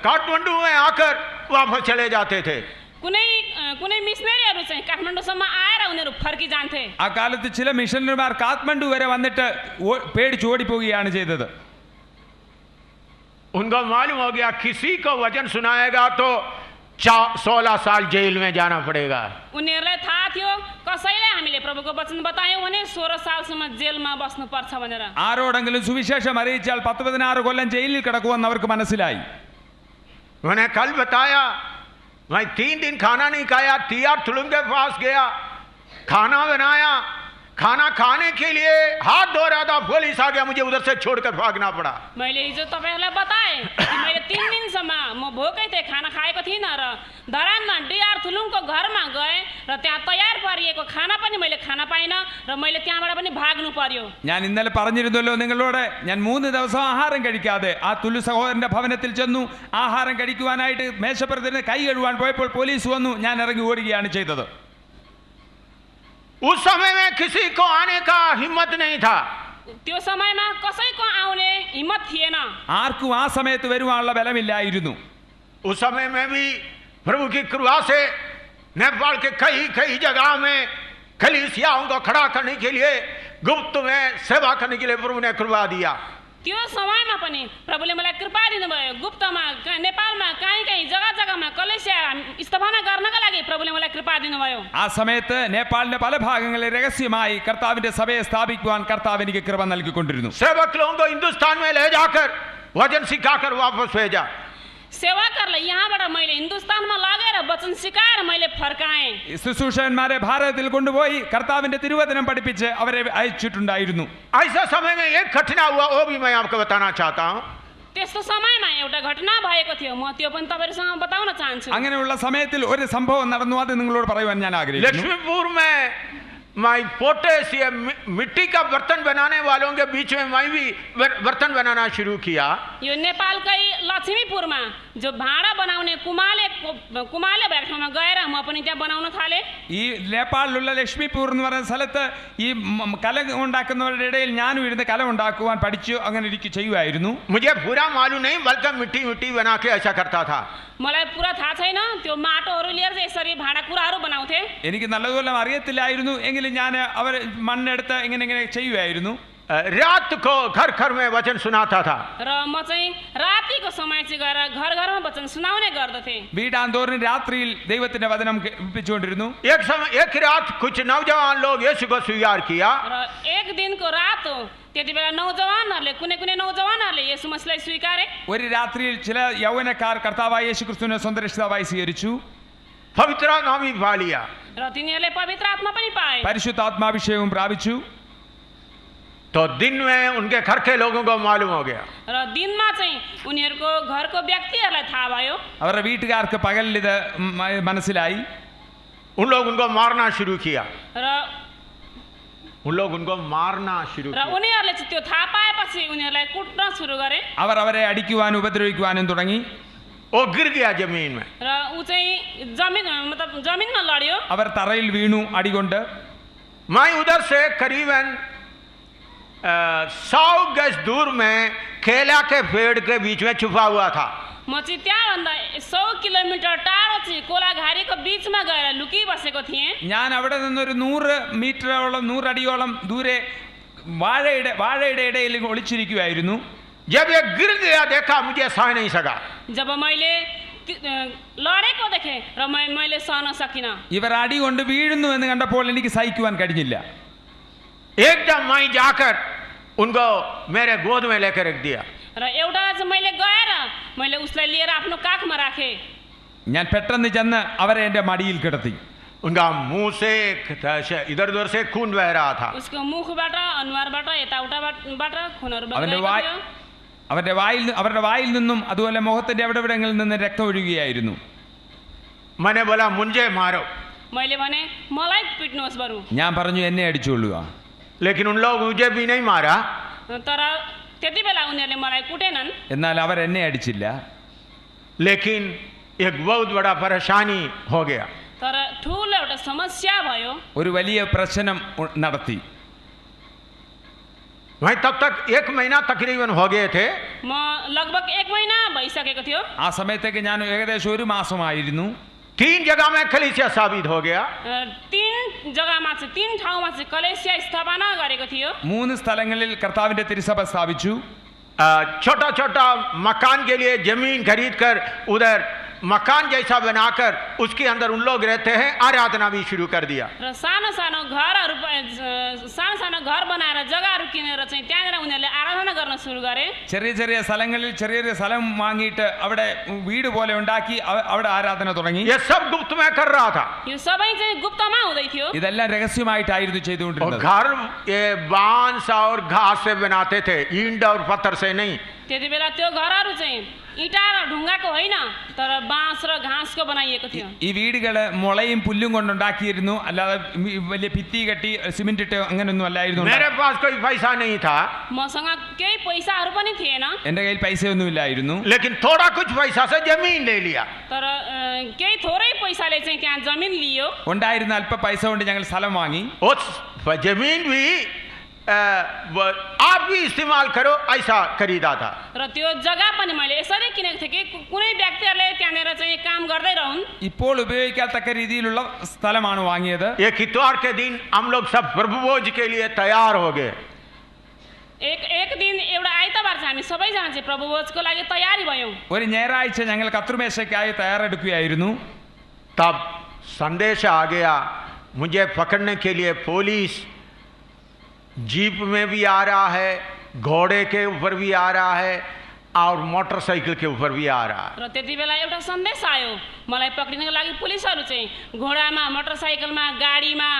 काठमांडू में आकर वापस चले जाते थे। कुनै मिशनरीहरू चाहिँ काठमाडौँसम्म आएर उनीहरू फर्किजान्थे। ആ കാലത്ത് ചില മിഷനറിമാർ കാഠ്മണ്ഡു വരെ വന്നിട്ട് പേടിച്ച് ഓടിപ്പോവുകയാണ് ചെയ്തത്. उनको मालूम हो गया किसी को वचन सुनाएगा तो 16 साल जेल में जाना पड़ेगा। उनीहरूलाई थाहा थियो कसैलाई हामीले प्रभुको वचन बतायौँ भने 16 सालसम्म जेलमा बस्नु पर्छ भनेर। ആരോടെങ്കിലും സുവിശേഷം അറിയിച്ചാൽ 10-16 കൊല്ലം ജയിലിൽ കിടക്കുമെന്ന് അവർക്ക് മനസ്സിലായി. मैंने कल बताया मैं 3 दिन खाना नहीं खाया। TR तुलुम के पास गया, खाना बनाया, खाना खाने के लिए हाथ धो रहा था, पुलिस आ गया, मुझे उधर से छोड़कर भागना पड़ा। मैले हिजो तपाईहरुलाई बताएँ कि मैले 3 दिनसम्म म भोकै थिएँ, खाना खाएको थिइनँ र धरानमा DR थुलुङको घरमा गएँ र त्यहाँ तयार पारिएको खाना पनि मैले खान पाइनँ र मैले त्यहाँबाट पनि भाग्नु पर्यो। ഞാൻ ഇന്നലെ പറഞ്ഞിരുന്നല്ലോ നിങ്ങളോട്, ഞാൻ 3 ദിവസം ആഹാരം കഴിക്കാതെ ആ തുലു സഹോദരന്റെ ഭവനത്തിൽ ചെന്നു. ആഹാരം കഴിക്കുവാനായിട്ട് മേശപ്പുറത്തിന് കൈ കഴുകാൻ പോയപ്പോൾ പോലീസ് വന്നു. ഞാൻ ഇറങ്ങി ഓടുകയാണ് ചെയ്തത്. उस समय में किसी को आने का हिम्मत नहीं था। त्यो समयमा कसैको आउने हिम्मत थिएन। ആർക്കും ആ സമയത്ത് വരുവാനുള്ള ബലമില്ലായിരുന്നു. उस समय में भी प्रभु की कृपा से नेपाल के कई जगह में कलीसियाओं को खड़ा करने के लिए, गुप्त में सेवा करने के लिए प्रभु ने कृपा दिया। त्यो समयमा पनि प्रभुले मलाई कृपा दिनुभयो। गुप्तमा नेपालमा कहीँ जग्गा-जग्गामा कलेसिया स्थापना गर्नका लागि प्रभुले मलाई कृपा दिनुभयो। ആ സമയത്ത് നേപ്പാളിന്റെ പല ഭാഗങ്ങളിൽ രഹസ്യമായി കർത്താവിന്റെ സഭയെ സ്ഥാപിക്കുവാൻ കർത്താവ് എനിക്ക് കൃപ നൽകിക്കൊണ്ടിരുന്നു. सेवक लोगों को हिंदुस्तान में ले जाकर वचन सिखाकर वापस भेजा। सेवाकरलाई यहाँबाट मैले हिन्दुस्तानमा लगेर वचन सिकाएर मैले फर्काएँ। ശുശ്രൂഷകന്മാരെ ഭാരതത്തിൽ കൊണ്ടുപോയി കർത്താവിന്റെ തിരുവചനം പഠിപ്പിച്ച് അവരെ അയച്ചിട്ടുണ്ടായിരുന്നു. ऐसा समय में एक घटना हुआ, वो भी मैं आपको बताना चाहता हूँ। त्यस्तो समयमा एउटा घटना भएको थियो, म त्यो पनि तपाईहरुसँग बताउन चाहन्छु। അങ്ങനെയുള്ള സമയത്തിൽ ഒരു സംഭവം നടന്നു, അത് നിങ്ങളോട് പറയുവാൻ ഞാൻ ആഗ്രഹിക്കുന്നു. लक्ष्मीपुर में मैं पोटेस या मिट्टी का बर्तन बनाने वालों के बीच में मैं भी बर्तन बनाना शुरू किया। यो नेपालकै लक्ष्मीपुरमा जो भाँडा बनाउने कुमाले भएको ठाउँमा गएर म पनि त्यहाँ बनाउन थालेँ। ഈ നേപ്പാളിലുള്ള ലക്ഷ്മിപൂർ എന്ന് പറയുന്ന സ്ഥലത്ത് ഈ കല ഉണ്ടാക്കുന്നവരുടെ ഇടയിൽ ഞാനും ഇരുന്ന് കല ഉണ്ടാക്കുവാൻ പഠിച്ചു. അങ്ങനെ എനിക്ക് ചെയ്യുമായിരുന്നു. मुझे पूरा मालूम नहीं, बल्कि मिट्टी बना के ऐसा करता था। मलाई पुरा थाहा छैन, त्यो माटोहरू लिएर चाहिँ यसरी भाँडाकुँडाहरू बनाउँथे। എനിക്ക് നല്ലതുപോലെ അറിയത്തില്ലായിരുന്നു, എങ്കിലും ഞാൻ അവർ മണ്ണെടുത്ത് ഇങ്ങനെ ചെയ്യുമായിരുന്നു. रात को घर घर में वचन सुनाता था। र म चाहिँ रातिको समय चाहिँ गएर घर घरमा वचन सुनाउने गर्दथे। വീടാന്തോറും രാത്രിയിൽ ദൈവത്തിന്റെ വചനം കേൾപ്പിച്ചുകൊണ്ടിരുന്നു. एक रात कुछ नौजवान लोग यीशु को स्वीकार किया र एक दिनको रात हो त्यति बेला नौजवानहरूले कुनै नौजवानहरूले यसु मसीहलाई स्वीकारे। ഒരു രാത്രിയിൽ ചില യൗവനക്കാർ കർത്താവായ യേശുക്രിസ്തുവിനെ സ്വന്തം രക്ഷിതാവായി സ്വീകരിച്ചു. पवित्र आत्मा भी पा लिया। र तिनीहरूले पवित्र आत्मा पनि पाए। പരിശുദ്ധാത്മാഭിഷേകവും പ്രാപിച്ചു. तो दिन में उनके घर के लोगों को मालूम हो गया। र दिनमा चाहिँ उनीहरूको घरको व्यक्तिहरूलाई थाहा भयो। അവരുടെ വീട്ടുകാർക്ക് പകലിൽ ഇത് മനസ്സിലായി. उन लोग उनको मारना शुरू किया। र उनीहरूले चाहिँ त्यो थाहा पाएपछि उनीहरूलाई कुट्न सुरु गरे। അവർ അവരെ അടിക്കുവാനും ഉപദ്രവിക്കുവാനും തുടങ്ങി. वो गिर गया जमीन में। र ऊ चाहिँ जमिनमा लड्यो। അവർ തറയിൽ വീണു അടികൊണ്ട്. मैं उधर से करीबन 100 गज दूर में केला के पेड़ के बीच में छुपा हुआ था। म चाहिँ त्यहाँभन्दा 100 किलोमिटर टाढो चाहिँ कोलाघारीको बीचमा गएर लुकिबसेको थिएँ। ഞാൻ അവിടെ നിന്നൊരു 100 മീറ്ററോളം 100 അടിയോളം ദൂരെ വാഴയുടെ ഇടയിൽ ഒളിച്ചിരിക്കുകയായിരുന്നു. जब ये गिर गया देखा मुझे सह नहीं सका। जब मैले लडेको देखेँ र मैले सहन सकिनँ। ഇവർ അടി കൊണ്ട് വീഴുന്നു എന്ന് കണ്ടപ്പോൾ എനിക്ക് സഹിക്കുവാൻ കഴിഞ്ഞില്ല. एकदम मैं जाकर उनको मेरे गोद में लेकर रख दिया। र एउटा चाहिँ मैले गएर मैले उसलाई लिएर आफ्नो काखमा राखेँ। ഞാൻ പെട്ടെന്ന് ചെന്ന് അവരെ എൻ്റെ മടിയിൽ കിടത്തി. उनका मुंह से इधर उधर से खून बह रहा था। उसको मुखबाट अनुहारबाट यताउताबाट खुनहरू അവരുടെ बगिरहेको അവരുടെ വായിൽ നിന്നും അതുപോലെ മുഖത്തിന്റെ എവിടെവിടങ്ങളിൽ നിന്ന് രക്തം ഒഴുകുകയായിരുന്നു. मैंने बोला मुझे मारो। मैले भने मलाई पिट्नुहोस् बरु। ഞാൻ പറഞ്ഞു എന്നെ അടിച്ചോളുക. लेकिन उन लोग मुझे भी नहीं मारा। तर त्यति बेला उनीहरूले मलाई कुटेनन्। എന്നാൽ അവർ എന്നെ അടിച്ചില്ല. लेकिन एक बहुत बड़ा परेशानी हो गया। तर ठुलो एउटा समस्या भयो। ഒരു വലിയ പ്രശ്നം നടത്തി. मैं तब तक 1 महीना तकरीबन हो गए थे। म लगभग 1 महिना भइसकेको थियो। ആ സമയത്തേക്ക് ഞാൻ ഏകദേശം 1 മാസമായിരുന്നു. 3 जगह में कलीसिया साबित हो गया। 3 जग्गामा चाहिँ 3 ठाउँमा चाहिँ कलेसिया स्थापना गरेको थियो। 3 സ്ഥലങ്ങളിൽ കർത്താവിന്റെ തിരുസഭ സ്ഥാപിച്ചു. छोटा छोटा मकान के लिए जमीन खरीद कर उधर मकान जैसा बनाकर उसके अंदर उन लोग रहते हैं, आराधना भी शुरू कर दिया। र सानो सानो घर बनाएर जग्गाहरू किनेर चाहिँ त्यहाँनिर उनीहरूले आराधना गर्न सुरु गरे। ചെറിയ ചെറിയ സ്ഥലങ്ങളിൽ ചെറിയ സ്ഥലം വാങ്ങിയിട്ട് അവിടെ വീട് പോലെ ഉണ്ടാക്കി അവിടെ ആരാധന തുടങ്ങി. ये सब गुप्त में कर रहा था। यो सबै चाहिँ गुप्तमा हुँदै थियो। ഇതെല്ലാം രഹസ്യമായിട്ടായിരുന്നു ചെയ്തുകൊണ്ടിരുന്നത്. घर ये बांस और घास से बनाते थे, ईंट और पत्थर से नहीं। त्यति बेला त्यो घरहरू चाहिँ इँटा र ढुङ्गाको होइन तर बाँस र घाँसको बनाइएको थियो। ഈ വീടുകൾ മുളയും പുല്ലും കൊണ്ടുണ്ടാക്കിയിരുന്നു. അല്ലാതെ വലിയ ഭിത്തി കെട്ടി സിമെന്റ് ഇട്ട് അങ്ങനെയൊന്നും അല്ലായിരുന്നു. मेरे पास कोई पैसा नहीं था। मसँग केही पैसाहरू पनि थिएन। എന്റെ കയ്യിൽ പൈസയൊന്നും ഇല്ലായിരുന്നു. लेकिन थोड़ा कुछ पैसा से जमीन ले लिया। तर केही थोरै पैसाले चाहिँ त्यहाँ जमिन लियो। ഉണ്ടായിരുന്ന അല്പ പൈസ കൊണ്ട് ഞങ്ങൾ സ്ഥലം വാങ്ങി. उस जमीन भी आप भी इस्तेमाल करो ऐसा खरीदा था। र त्यो जग्गा पनि मैले यसरी किनेको थिएँ कि कुनै व्यक्तिहरूले त्यहाँनिर चाहिँ काम गर्दै रहन्। ഇപ്പോൾ ഉപയോഗിക്കാത്തക്ക രീതിയിലുള്ള സ്ഥലമാണ് വാങ്ങിയത്. एक इतवार के दिन हम लोग सब प्रभु भोज के लिए तैयार हो गए। एक दिन एउटा आइतबार चाहिँ हामी सबैजना चाहिँ प्रभु भोजको लागि तयारी भयौँ। ഒരു ഞായറാഴ്ച ഞങ്ങൾ കത്രുമേശയ്ക്കായി തയ്യാറെടുക്കുകയായിരുന്നു. तब संदेश आ गया, मुझे पकड़ने के लिए पुलिस जीप में भी आ रहा है, घोड़े के ऊपर भी आ रहा है और मोटरसाइकिल के ऊपर भी आ रहा है। र त्यति बेला एउटा सन्देश आयो, मलाई पक्रिनको लागि पुलिसहरू चाहिँ घोडामा मोटरसाइकलमा गाडीमा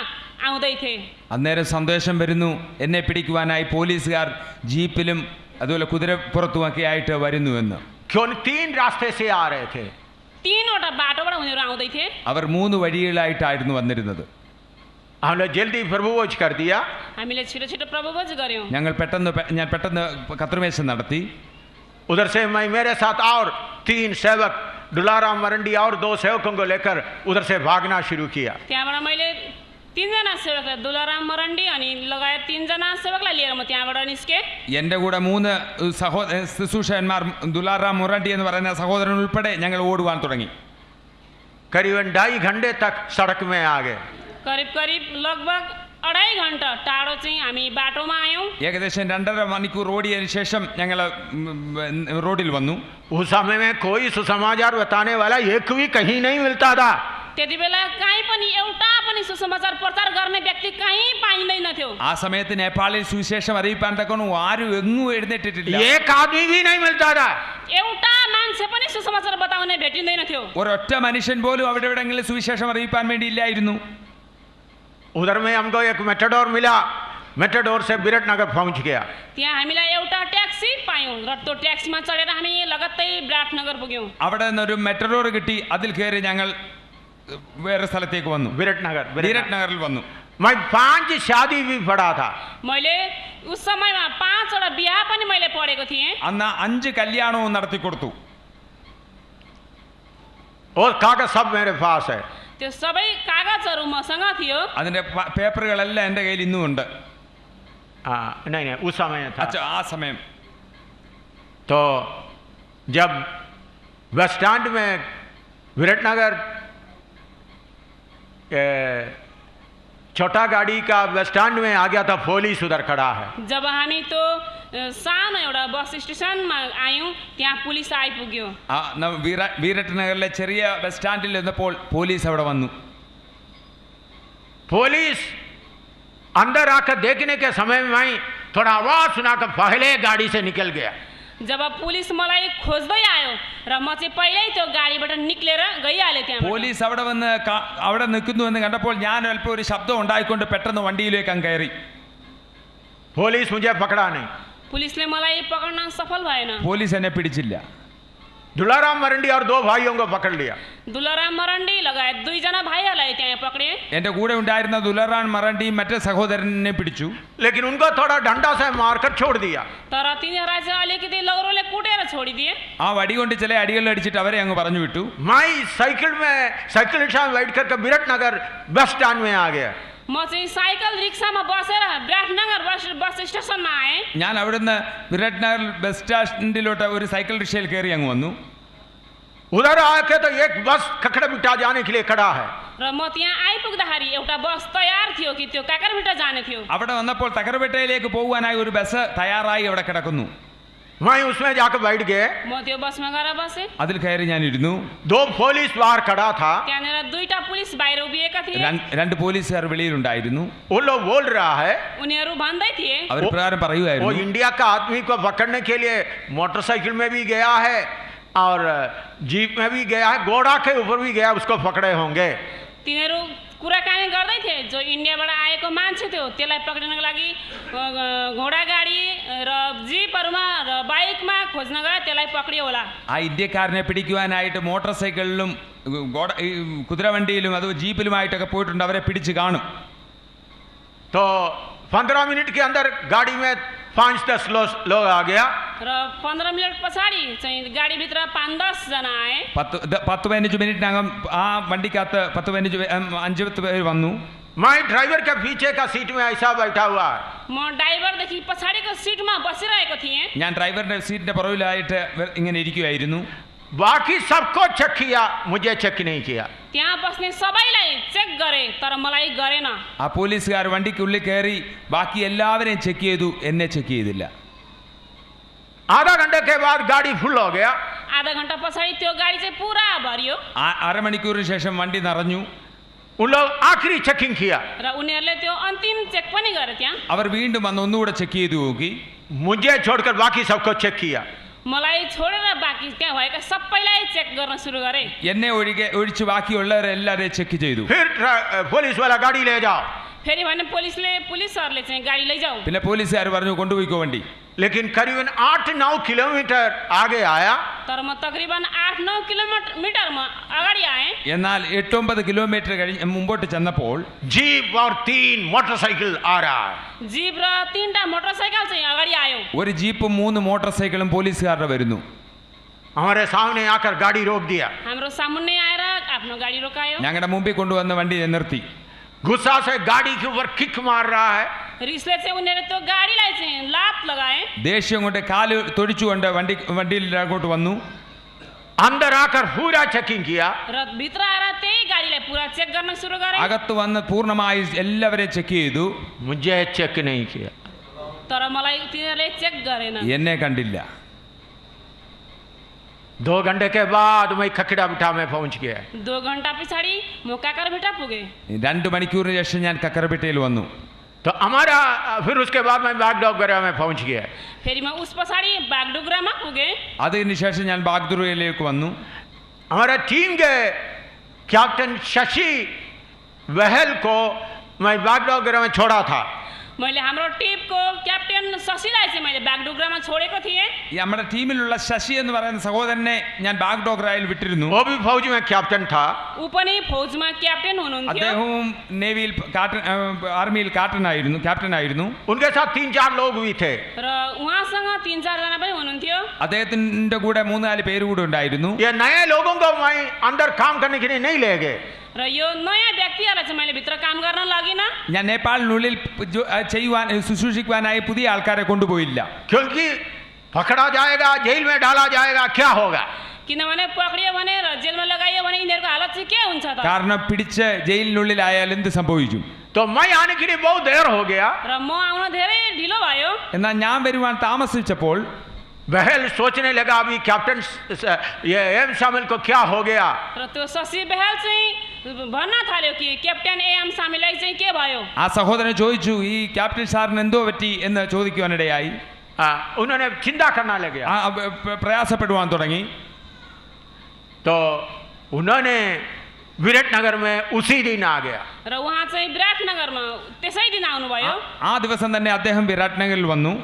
आउँदै थिए। അന്നേരം സന്ദേശം വരുന്നു, എന്നെ പിടിക്കുവാനായി പോലീസുകാർ ജീപ്പിലും അതുപോലെ കുതിരപ്പുറത്തുമൊക്കെ ആയിട്ട് വരുന്നുവെന്ന്. क्यों 3 रास्ते से आ रहे थे। 3वटा बाटोबाट उनीहरू आउँदै थिए। അവർ 3 വഴികളായിട്ടായിരുന്നു വന്നിരുന്നത്. हमने जल्दी प्रभु भोज कर दिया। हामीले छिटो छिटो प्रभु भोज गर्यौँ। ഞാൻ പെട്ടെന്ന് കത്രുമേശ നടത്തി. उधर से मैं मेरे साथ और 3 सेवक दुलाराम मरंडी और 2 सेवकों को लेकर उधर से भागना शुरू किया। त्यहाँबाट मैले 3 जना सेवक दुलाराम मरंडी अनि लगायत 3 जना सेवकलाई लिएर म त्यहाँबाट निस्के। എൻ്റെ കൂടെ 3 ശുശ്രൂഷകന്മാർ ദുലാറാം മുറണ്ടി എന്ന് പറയുന്ന സഹോദരൻ ഉൾപ്പെടെ ഞങ്ങൾ ഓടുവാൻ തുടങ്ങി. करीबन 2.5 घंटे तक सड़क में आ गए। करीब लगभग 2.5 घन्टा टाढो चाहिँ हामी बाटोमा आयौँ। ഏകദേശം 2.5 മണിക്കൂർ ഓടിയതിനു ശേഷം ഞങ്ങൾ റോഡിൽ വന്നു. उस समय में कोई सुसमाचार बताने वाला एक भी कहीं नहीं मिलता था. त्यति बेला कहीँ पनि एउटा पनि सुसमाचार प्रचार गर्ने व्यक्ति कहीँ पाइँदैनथ्यो। ആ സമയത്ത് നേപ്പാളിൽ സുവിശേഷം അറിയിപ്പാൻ തക്കൊന്നും ആരും എങ്ങും എഴുന്നേറ്റിട്ടില്ല. एक आदमी भी नहीं मिलता था. एउटा मान्छे पनि सुसमाचार बताउने भेटिँदैनथ्यो। ഒരൊറ്റ മനുഷ്യൻ പോലും അവിടെ എവിടെയെങ്കിലും സുവിശേഷം അറിയിപ്പാൻ വേണ്ടി ഇല്ലായിരുന്നു. उधर में हमको एक मेटाडोर मिला. मेटाडोर से विराटनगर पहुंच गया. त्यहाँ हामीलाई एउटा ट्याक्सी पायौँ र त्यो ट्याक्सीमा चढेर हामी लगत्तै विराटनगर पुग्यौँ। അവിടെ നിന്നൊരു മെട്രോർ കിട്ടി. അതിൽ കയറി ഞങ്ങൾ വേറെ സ്ഥലത്തേക്ക് വന്നു. विराटनगर വിരാട്നഗറിൽ വന്നു. मैं 5 शादी भी पढ़ा था. मैले उस समयमा 5वटा बिहा पनि मैले पढेको थिएँ। അന്ന് 5 കല്യാണവും നടത്തി കൊടുത്തു. और कागज सब मेरे पास है. त्यो सबै कागजहरू मसँग थियो। അതിന്റെ പേപ്പറുകളെല്ലാം എൻ്റെ കയ്യിൽ ഇന്നും ഉണ്ട്. नहीं नहीं उस समय था. അച്ഛാ ആ സമയം तो जब बस स्टैंड में विराटनगर छोटा गाड़ी का बस स्टैंड में आ गया था. पुलिस उधर खड़ा है. जब हामी त्यो सानो एउटा बस स्टेसनमा आयौँ त्यहाँ पुलिस आइपुग्यो। വീരട്നഗറിലെ ചെറിയ ബസ് സ്റ്റാൻഡിൽ നിന്നപ്പോൾ പോലീസ് അവിടെ വന്നു. पुलिस अंदर आकर देखने के समय में मैं थोड़ा आवाज सुनाकर पहले गाड़ी से निकल गया. जब पुलिस मलाई खोज्दै आयो र म चाहिँ पहिल्यै त्यो गाडीबाट निक्लेर गइहालेँ त्यहाँ। പോലീസ് അവിടെ നിൽക്കുന്നു എന്ന് കണ്ടപ്പോൾ ഞാൻ അല്പം ഒരു ശബ്ദം ഉണ്ടായിക്കൊണ്ട് പെട്ടെന്ന് വണ്ടിയിലേക്ക് അങ്ങ് കയറി. पुलिस मुझे पकड़ा नहीं. पुलिसले मलाई पकड्न सफल भएन। പോലീസ് എന്നെ പിടിച്ചില്ല. दुलाराम मरंडी और 2 भाइयों को पकड़ लिया. दुलाराम मरण्डी लगायत 2 जना भाइहरूलाई त्यहाँ पक्रे। എൻ്റെ കൂടെ ഉണ്ടായിരുന്ന ദുലറാൻ മറണ്ടിയും മറ്റേ സഹോദരനെ പിടിച്ചു. लेकिन उनको थोड़ा डंडा से मारकर छोड़ दिया. तर तिनीहरूलाई चाहिँ अलिकति लौरोले कुटेर छोडिदिए। ആ വടി കൊണ്ട് ചില അടികൾ അടിച്ചിട്ട് അവരെ അങ്ങ് പറഞ്ഞു വിട്ടു. मैं साइकिल रिक्शा में बैठ करके विराटनगर बस स्टैंड में आ गया. म चाहिँ साइकल रिक्सामा बसेर विराटनगर बस स्टेसनमा आएँ। ഞാൻ अവിടുന്ന് വിരാട്നഗർ ബസ് സ്റ്റാൻഡിലോട്ട് ഒരു സൈക്കിൾ റിക്ഷയിൽ കയറി അങ്ങ് വന്നു. उधर आके तो एक बस खखड़ा बिटा जाने के लिए खड़ा है. र म त्यहाँ आइपुग्दाखेरि एउटा बस तयार थियो कि त्यो काकरभिटा जाने थियो। അവിടെ വന്നപ്പോൾ തകരബെട്ടയിലേക്ക് പോകുവാനായി ഒരു ബസ് തയ്യാറായി അവിടെ കിടക്കുന്നു. मैं उसमें जाकर बैठ गए. म त्यो बसमा गएर बसेँ। അതിൽ കയറി ഞാൻ ഇരുന്നു. 2 पुलिस बाहर खड़ा था. त्यहाँनिर 2टा पुलिस बाहिर उभिएका थिए। 2 പോലീസുകാർ വെളിയിലുണ്ടായിരുന്നു. वो लोग बोल रहा है. उनीहरू भन्दै थिए അവർ പ്രകാരം वो പറയുമായിരുന്നു. इंडिया का आदमी को पकड़ने के लिए मोटरसाइकिल में भी गया है और जीप में भी गया है. घोड़ा के ऊपर भी गया, उसको पकड़े होंगे. तिनीहरू कुराकानी गर्दै थिए। जो इन्डियाबाट आएको मान्छे थियो त्यसलाई पक्रिनको लागि घोडा गाडी र जिपहरूमा र बाइकमा खोज्न गयो, त्यसलाई पक्रियो होला। ആ ഇന്ത്യക്കാരനെ പിടിക്കുവാനായിട്ട് മോട്ടോർ സൈക്കിളിലും കുതിരവണ്ടിയിലും അതോ ജീപ്പിലുമായിട്ടൊക്കെ പോയിട്ടുണ്ട്. അവരെ പിടിച്ച് കാണും. तो 15 मिनट के अंदर गाड़ी में 5-10 लोग आ गया. र 15 मिनट पछाडि चाहिँ गाडीभित्र 5-10 जना आए। 10-15 മിനിറ്റിനകം ആ വണ്ടിക്കകത്ത് 10-15 പേര് വന്നു. मैं ड्राइवर के पीछे का सीट में ऐसा बैठा हुआ है. म ड्राइभरदेखि पछाडिको सिटमा बसिरहेको थिएँ। ഞാൻ ഡ്രൈവറിന്റെ സീറ്റിന്റെ പുറകിലായിട്ട് ഇങ്ങനെ ഇരിക്കുകയായിരുന്നു. बाकी सबको चेक किया, मुझे चेक नहीं किया. त्यहाँ बस्ने सबैलाई चेक गरे तर मलाई गरेन। ആ പോലീസുകാർ വണ്ടിക്കുള്ളിൽ കയറി ബാക്കി എല്ലാവരെയും ചെക്ക് ചെയ്തു, എന്നെ ചെക്ക് ചെയ്തില്ല. आधा घंटे के बाद गाड़ी फुल हो गया. आधा घन्टा पछाडि त्यो गाडी चाहिँ पुरा भरियो। അരമണിക്കൂറിന് ശേഷം വണ്ടി നിറഞ്ഞു. उन लोग आखिरी चेकिंग किया. र उनीहरूले त्यो अन्तिम चेक पनि गरे त्यहाँ। അവർ വീണ്ടും വന്ന് ഒന്നുകൂടെ ചെക്ക് ചെയ്തു നോക്കി. मुझे छोड़कर बाकी सबको चेक किया. मलाई छोडेर बाँकी त्यहाँ भएका सबैलाई चेक गर्न सुरु गरे। എന്നെ ഒഴിച്ച് ബാക്കിയുള്ളവരെല്ലാവരെയും ചെക്ക് ചെയ്തു. फिर पुलिस वाला गाड़ी ले जाओ. फेरि भने पुलिसहरूले चाहिँ गाडी लैजाऊ। പിന്നെ പോലീസുകാർ പറഞ്ഞു കൊണ്ടുപോയിക്കോ വണ്ടി. लेकिन करीबन 8-9 किलोमीटर आगे आया. तर म तकरिबन 8-9 किलोमिटरमा अगाडि आएँ। എന്നാൽ 8-9 കിലോമീറ്റർ കഴിഞ്ഞ് മുമ്പോട്ട് ചെന്നപ്പോൾ जीप और 3 मोटरसाइकिल आ रहा है. जीप र 3टा मोटरसाइकल चाहिँ अगाडि आयो। ഒരു ജീപ്പും 3 മോട്ടോർ സൈക്കിളും പോലീസുകാരുടെ വരുന്നു. हमारे सामने आकर गाड़ी रोक दिया. हाम्रो सामुन्ने आएर आफ्नो गाडी रोकायो। ഞങ്ങളുടെ മുമ്പിൽ കൊണ്ടുവന്ന വണ്ടി നിർത്തി. गुस्सा से गाड़ी के ऊपर किक मार रहा है. रिसले चाहिँ उनीहरूले त्यो गाडीलाई चाहिँ लात लगाए। ദേഷ്യം കൊണ്ട് കാല് തൊടിച്ചുകൊണ്ട് വണ്ടിയിൽ അങ്ങോട്ട് വന്നു. अंदर आकर पूरा चेकिंग किया। र भित्र आएर त्यही गाडीलाई पुरा चेक गर्न सुरु गरे। അകത്ത് വന്ന് പൂർണ്ണമായി എല്ലാവരെയും ചെക്ക് ചെയ്തു. मुझे चेक नहीं किया। तर मलाई तिनीहरूले चेक गरेन। എന്നെ കണ്ടില്ല. 2 घंटे के बाद मैं खकड़ा बिठा में पहुंच गया। 2 घण्टा पछाडि म काकरभिटा पुगे। 2 മണിക്കൂറിന് ശേഷം ഞാൻ കക്കരപേട്ടയിൽ വന്നു. तो हमारा फिर उसके बाद मैं बागडोगरा में पहुंच गया। फेरि म उस पछाडि बागडोगरामा पुगे। അതിനുശേഷം ഞാൻ ബാഗ്ദുറയിലേക്ക് വന്നു. हमारा टीम के कैप्टन शशि बहल को मैं बागडोगरा में छोड़ा था। मैले हाम्रो टिमको क्याप्टेन शशिलाई चाहिँ मैले बागडोगरामा छोडेको थिएँ। ഈ നമ്മുടെ ടീമിലുള്ള ശശി എന്ന് പറയുന്ന സഹോദരനെ ഞാൻ ബാഗ്ഡോഗ്രയിൽ വിട്ടിരുന്നു. वो भी फौज में कैप्टन था। ऊ पनि फौजमा क्याप्टेन हुनुहुन्थ्यो। അദ്ദേഹവും നേവിയിൽ ആർമിയിൽ ക്യാപ്റ്റൻ ആയിരുന്നു. उनके साथ 3-4 लोग भी थे। र उहाँसँग 3-4 जना पनि हुनुहुन्थ्यो। അദ്ദേഹത്തിന്റെ കൂടെ 3-4 പേര് കൂടെ ഉണ്ടായിരുന്നു. ये नए लोगों को मैं अंदर काम करने के लिए नहीं ले गए। र यो नयाँ व्यक्तिहरूलाई चाहिँ मैले भित्र काम गर्न लगिन। ഞാൻ നേപ്പാളിനുള്ളിൽ ചെയ്യുവാൻ ശുശ്രൂഷിക്കുവാനായി പുതിയ ആൾക്കാരെ കൊണ്ടുപോയില്ല. क्योंकि पकड़ा जाएगा, जेल में डाला जाएगा, क्या होगा? किनभने पक्रियो भने र जेलमा लगाइयो भने यिनीहरूको हालत चाहिँ के हुन्छ त? കാരണം പിടിച്ച് ജയിലിനുള്ളിലായാൽ എന്ത് സംഭവിക്കും? तो मैं आने के लिए बहुत देर हो गया। र म आउन धेरै ढिलो भयो। എന്നാൽ ഞാൻ വരുവാൻ താമസിച്ചപ്പോൾ बहल सोचने लगा अभी कैप्टन ये एम शामिल को क्या हो गया। र त्यो शशि बहल चाहिँ भन्न थाल्यो कि क्याप्टेन एम शामिललाई चाहिँ के भयो। ആ സഹോദരൻ ചോദിച്ചു ഈ ക്യാപ്റ്റൻ സാറിന് എന്തോ പറ്റി എന്ന് ചോദിക്കുവാനിടയായി. उन्होंने चिंता करना लगे। പ്രയാസപ്പെടുവാൻ തുടങ്ങി. तो उन्होंने विराटनगर में उसी दिन आ गया। र उहाँ चाहिँ विराटनगरमा त्यसै दिन आउनुभयो। ആ ദിവസം തന്നെ അദ്ദേഹം വിരാട്നഗറിൽ വന്നു.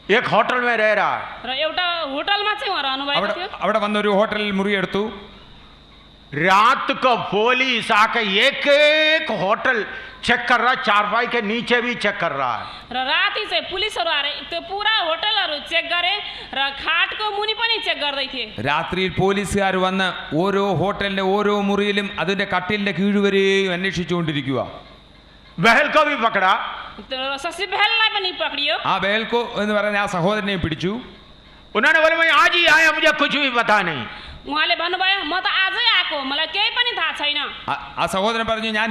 एक होटल में रह रहा है। र एउटा होटलमा चाहिँ उहाँ रहनुभएको थियो। അവിടെ വന്ന് ഒരു ഹോട്ടലിൽ മുറിയെടുത്തു. रात को पुलिस आके एक एक होटल चेक कर रहा है, चारपाई के नीचे भी चेक कर रहा है। र राति चाहिँ पुलिसहरू आएर त्यो पुरा होटलहरू चेक गरे र खाटको मुनि पनि चेक गर्दै थिए। രാത്രിയിൽ പോലീസുകാർ വന്ന് ഓരോ ഹോട്ടലിന്റെ ഓരോ മുറിയിലും അതിന്റെ കട്ടിലിന്റെ കീഴുവരെയും അന്വേഷിച്ചുകൊണ്ടിരിക്കുക. बहल को भी पकड़ा। शशि बहललाई पनि पक्रियो। ആ ബേൽക്കോ എന്ന് പറയുന്ന ആ സഹോദരനെയും പിടിച്ചു. उन्होंने बोले मैं आज ही आया, मुझे कुछ भी पता नहीं। उहाँले भन्नुभयो म त आजै आएको, मलाई केही पनि थाहा छैन। ആ സഹോദരൻ പറഞ്ഞു ഞാൻ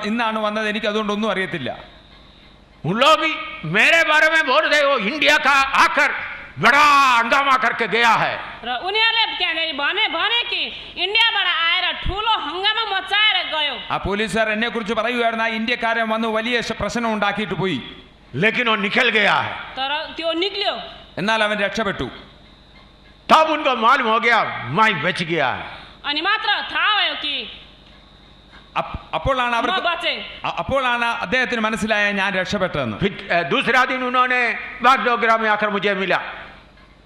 ഇന്നാണ് വന്നത്, എനിക്ക് അതുകൊണ്ടൊന്നും അറിയത്തില്ല. उन लोग भी मेरे बारे में बोल रहे हो इंडिया का आकर बड़ा हंगामा करके गया है। र उनीहरूले त्यहाँनिर भने कि इन्डियाबाट आएर ठुलो हंगामा मचाएर गयो। ആ പോലീസുകാർ എന്നെ കുറിച്ച് പറയുകയായിരുന്നു ആ ഇന്ത്യക്കാരൻ വന്ന് വലിയ പ്രശ്നം ഉണ്ടാക്കിയിട്ട് പോയി. लेकिन वो निकल गया है। तर त्यो निक्ल्यो। എന്നാൽ അവൻ രക്ഷപ്പെട്ടു. तब उनको मालूम हो गया मैं बच गया है। अनि मात्र थाहा भयो कि അപ്പോഴാണ് म बचे। അപ്പോഴാണ് അദ്ദേഹത്തിന് മനസ്സിലായ ഞാൻ രക്ഷപ്പെട്ടതെന്ന്. फिर दूसरा दिन उन्होंने बागडोगरा में आकर मुझे मिला।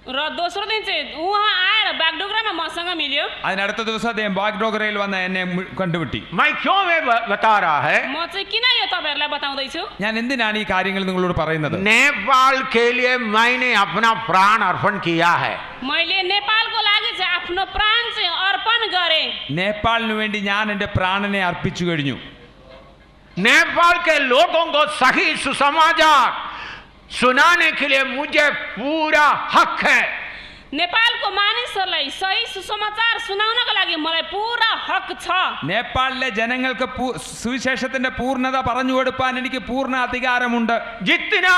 र दोस्रो दिन चाहिँ उहाँ आएर बागडोगरामा मसँग मिल्यो। അതിനടുത്ത ദിവസം അദ്ദേഹം ബാഗ്ഡോഗ്രയിൽ വന്ന് എന്നെ കണ്ടുമുട്ടി. मैं क्यों मैं बता रहा है, म चाहिँ किन यो तपाईहरुलाई बताउँदैछु? ഞാൻ എന്തിനാണ് ഈ കാര്യങ്ങൾ നിങ്ങളോട് പറയുന്നത്? नेपाल के लिए मैंने अपना प्राण अर्पण किया है। मैले नेपालको लागि चाहिँ आफ्नो प्राण चाहिँ अर्पण गरे। നേപ്പാളിന് വേണ്ടി ഞാൻ എൻ്റെ പ്രാണനെ അർപ്പിച്ചു കഴിഞ്ഞു. नेपाल के लोगों को सही सुसमाचार सुनाने के लिए मुझे पूरा हक है। नेपालको मानिसहरूलाई सही सुसमाचार सुनाउनको लागि मलाई पूरा हक छ। നേപ്പാളിലെ ജനങ്ങൾക്ക് സുവിശേഷത്തിന്റെ പൂർണ്ണത പറഞ്ഞു കൊടുക്കാൻ എനിക്ക് പൂർണ്ണ അധികാരമുണ്ട്. जितना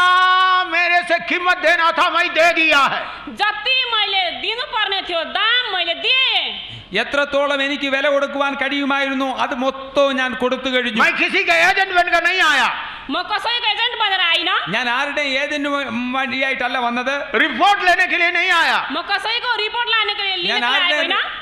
मेरे से कीमत देना था मैं दे दिया है। जति मैले दिनुपर्ने थियो दाम मैले दिए। എത്രത്തോളം എനിക്ക് വില കൊടുക്കുവാൻ കഴിയുമായിരുന്നു അത് മൊത്തവും ഞാൻ കൊടുത്തു കഴിഞ്ഞു. मैं किसी का एजेंट बनकर नहीं आया। म कसैको एजेन्ट बनेर आइन। ഞാൻ ആരുടെ ഏജന്റിന് വേണ്ടിയായിട്ടല്ല വന്നത്. रिपोर्ट लेने के लिए नहीं आया। म कसैको रिपोर्ट लानेको लिए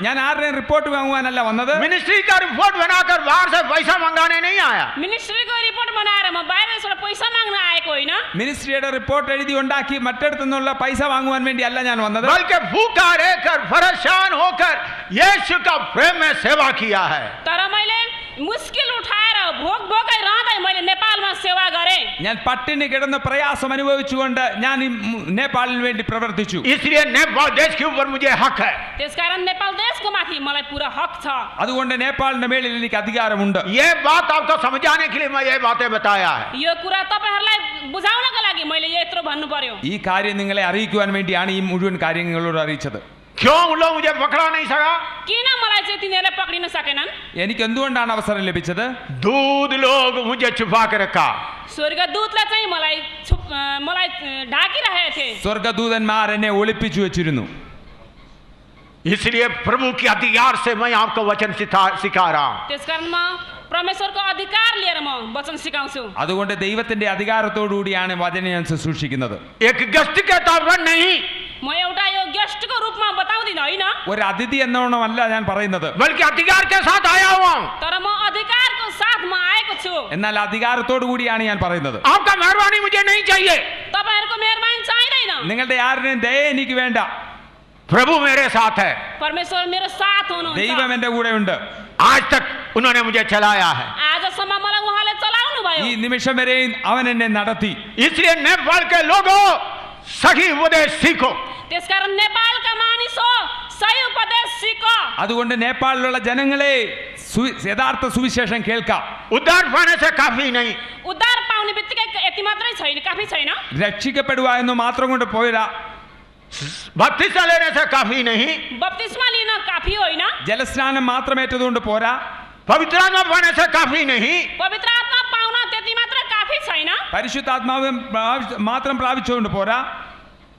ഞാൻ ആരുടെയും റിപ്പോർട്ട് വാങ്ങുവാനല്ല വന്നത്. मिनिस्ट्री का रिपोर्ट बनाकर बाहर से पैसा मंगाने नहीं आया। मिनिस्ट्रीको रिपोर्ट बनाएर म बाहिरबाट पैसा माग्न आएको होइन। മിനിസ്ട്രിയുടെ റിപ്പോർട്ട് എഴുതി ഉണ്ടാക്കി മറ്റടുത്തു നിന്നുള്ള പൈസ വാങ്ങുവാൻ വേണ്ടിയല്ല ഞാൻ വന്നത്. बल्कि भूखा रहकर परेशान होकर यीशु का प्रेम में सेवा किया है। तर मैले मुस्किल उठाएर भोकै रहँदै मैले नेपालमा सेवा गरे। ഞാൻ പട്ടിണി കിടന്ന് പ്രയാസം അനുഭവിച്ചുകൊണ്ട് ഞാൻ നേപ്പാളിന് വേണ്ടി പ്രവർത്തിച്ചു. इसलिए नेपाल देश के ऊपर मुझे हक है। त्यसकारण नेपाल देशको माथि मलाई पूरा हक छ। അതുകൊണ്ട് നേപ്പാളിന്റെ മേളിൽ എനിക്ക് അധികാരമുണ്ട്. ये बात आपको समझाने के लिए मैं ये बातें बताया है। यो कुरा तपाईहरुलाई बुझाउनको लागि मैले यत्रो भन्नु पर्यो। ഈ കാര്യം നിങ്ങളെ അറിയിക്കുവാൻ വേണ്ടിയാണ് ഈ മുഴുവൻ കാര്യങ്ങളോട് അറിയിച്ചത്. क्यों उन लोग मुझे पकड़ा नहीं सका? किन मलाई चाहिँ तिनीहरूले पक्रिन सकेनन्? എനിക്ക് എന്തുകൊണ്ടാണ് അവസരം ലഭിച്ചത്? दूध लोग मुझे छुपा के रखा, स्वर्गदूतले चाहिँ मलाई ढाकिरहेको थिए। സ്വർഗദൂതന്മാർ എന്നെ ഒളിപ്പിച്ചു വെച്ചിരുന്നു. इसलिए प्रभु के अधिकार से मैं आपको वचन सिखा रहा हूं। त्यसकारण म परमेश्वरको अधिकार लिएर म वचन सिकाउँछु। അതുകൊണ്ട് ദൈവത്തിന്റെ അധികാരത്തോടുകൂടിയാണ് വചനം ഞാൻ ശുശ്രൂഷിക്കുന്നത്. एक गेस्ट के तौर पर नहीं, म एउटा यो गेस्टको रूपमा बताउँदिन होइन, ഒരു അതിഥി എന്നോണമല്ല ഞാൻ പറയുന്നത്, बल्कि अधिकार के साथ आया हुआ हूं। तर म अधिकारको साथमा आएको छु। എന്നാൽ അധികാരത്തോടു കൂടിയാണ് ഞാൻ പറയുന്നത്. आपका मेहरबानी मुझे नहीं चाहिए, तपाईहरुको मेहरबानी चाहिँदैन। നിങ്ങളുടെ ആരുടെയും ദയ എനിക്ക് വേണ്ട. प्रभु मेरे साथ है, परमेश्वर मेरो साथ हुनुहुन्छ। ദൈവം എന്റെ കൂടെ ഉണ്ട്. आज तक उन्होंने मुझे चलाया है, आजसम्म मलाई उहाँले चलाउनु भयो। ഈ നിമിഷം വരെയും അവൻ എന്നെ നടത്തി. इसलिए नेपाल के लोगों सही उपदेश सीखो। त्यसकारण नेपालका मानिसो सही उपदेश सिको। അതുകൊണ്ട് നേപ്പാളിലുള്ള ജനങ്ങളെ യഥാർത്ഥ സുവിശേഷം കേൾക്കാം. उद्धार पाने से काफी नहीं, उद्धार पाउने बित्तिकै यति मात्रै छैन, काफी छैन। രക്ഷിക്കപ്പെടുക എന്ന് മാത്രം കൊണ്ട് പോരാ, बपतिस्मा लेने से काफी नहीं, बप्तिस्मा लिन काफी होइन, ജലസ്നാനം മാത്രം ഏറ്റതുകൊണ്ട് പോരാ, पवित्र आत्मा पाने से काफी नहीं, पवित्र आत्मा पाउन त्यति मात्र काफी छैन, പരിശുദ്ധാത്മാവ് മാത്രം പ്രാപിച്ചുകൊണ്ട് പോരാ,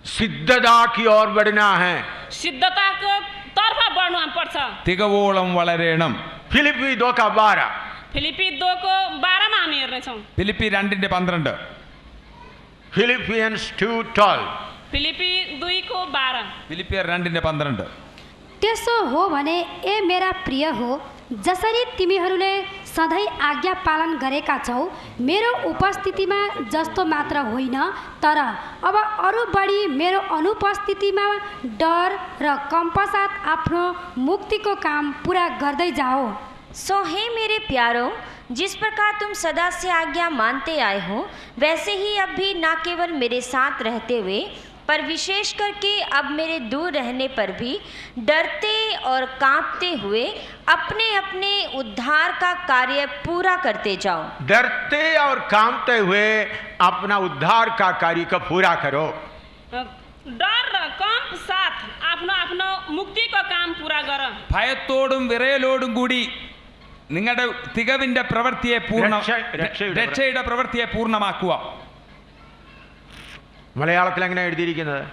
सिद्धता की ओर बढ़ना है, सिद्धताको तर्फ बढ्नु पर्छ। തികവോളം വളരണം. फिलिपी 2:12, फिलिपी 2:12 मा हामी हेर्नेछौँ। ഫിലിപ്പി 2:12, फिलिपियंस 2:12। फिलिपी 2:12। ഫിലിപ്പിയർ 2:12. त्यसो हो भने ए मेरा प्रिय हो, जसरी तिमीहरूले सधैँ आज्ञा पालन गरेका छौ, मेरो उपस्थितिमा जस्तो मात्र होइन, तर अब अरू बढी मेरो अनुपस्थितिमा डर र कम्पसाथ आफ्नो मुक्तिको काम पुरा गर्दै जाओ। सो हे मेरे प्यारों, जिस प्रकार तुम सदा से आज्ञा मानते आए हो, वैसे ही अब भी न केवल मेरे साथ रहते हुए, पर विशेष करके अब मेरे दूर रहने पर भी डरते और कांपते हुए अपने अपने उद्धार का कार्य पूरा करते जाओ। डरते और कांपते हुए अपना उद्धार का कार्य को पूरा करो। डर र कम्प साथ आफ्नो आफ्नो मुक्तिको काम पूरा गर। ഭയത്തോടും വിറയലോടും കൂടി നിങ്ങളുടെ തികവിന്റെ പ്രവൃത്തിയെ രക്ഷയുടെ പ്രവൃത്തിയെ പൂർണ്ണമാക്കുക. മലയാളത്തിൽ എങ്ങനെ എഴുതിയിരിക്കുന്നത്?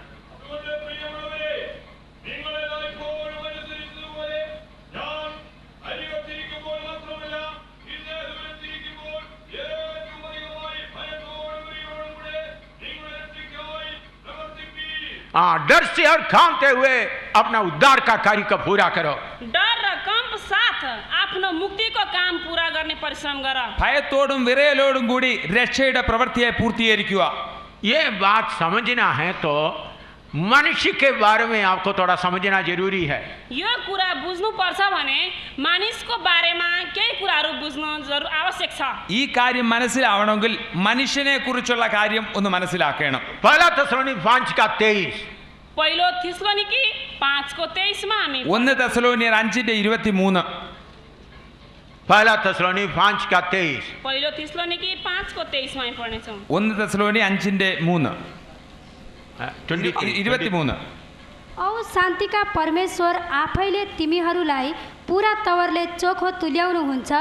डर से और कांपते हुए अपना उद्धार का कार्य को पूरा करो। डर र कम्प साथ आफ्नो मुक्तिको काम पूरा गर्ने परिश्रम गर। ഭയത്തോടും വിറയലോടും കൂടി രക്ഷയുടെ പ്രവൃത്തിയെ പൂർത്തീകരിക്കുക. ये बात समझना है तो मनुष्य के बारे में आपको थोड़ा समझना जरूरी है। यो कुरा बुझ्नु पर्छ भने मानिसको बारेमा केही कुराहरू बुझ्नु आवश्यक छ। ഈ കാര്യം മനസ്സിലാവണമെങ്കിൽ മനുഷ്യനെ കുറിച്ചുള്ള കാര്യം ഒന്ന് മനസ്സിലാക്കണം. पहला थिस्सलुनी 5:23, पहिलो थिस्सलुनीकी 5:23 मा हामी 1 തെസ്സലോനിയർ 5:23, पहला थिस्सलुनी 5:23, पहिलो थिस्सलुनीकी 5:23 मा पढ्नेछौँ। 1 തെസ്സലോനി 5:3, 23. औ शान्तिका परमेश्वर आफैले तिमीहरूलाई पुरा तवरले चोखो तुल्याउनुहुन्छ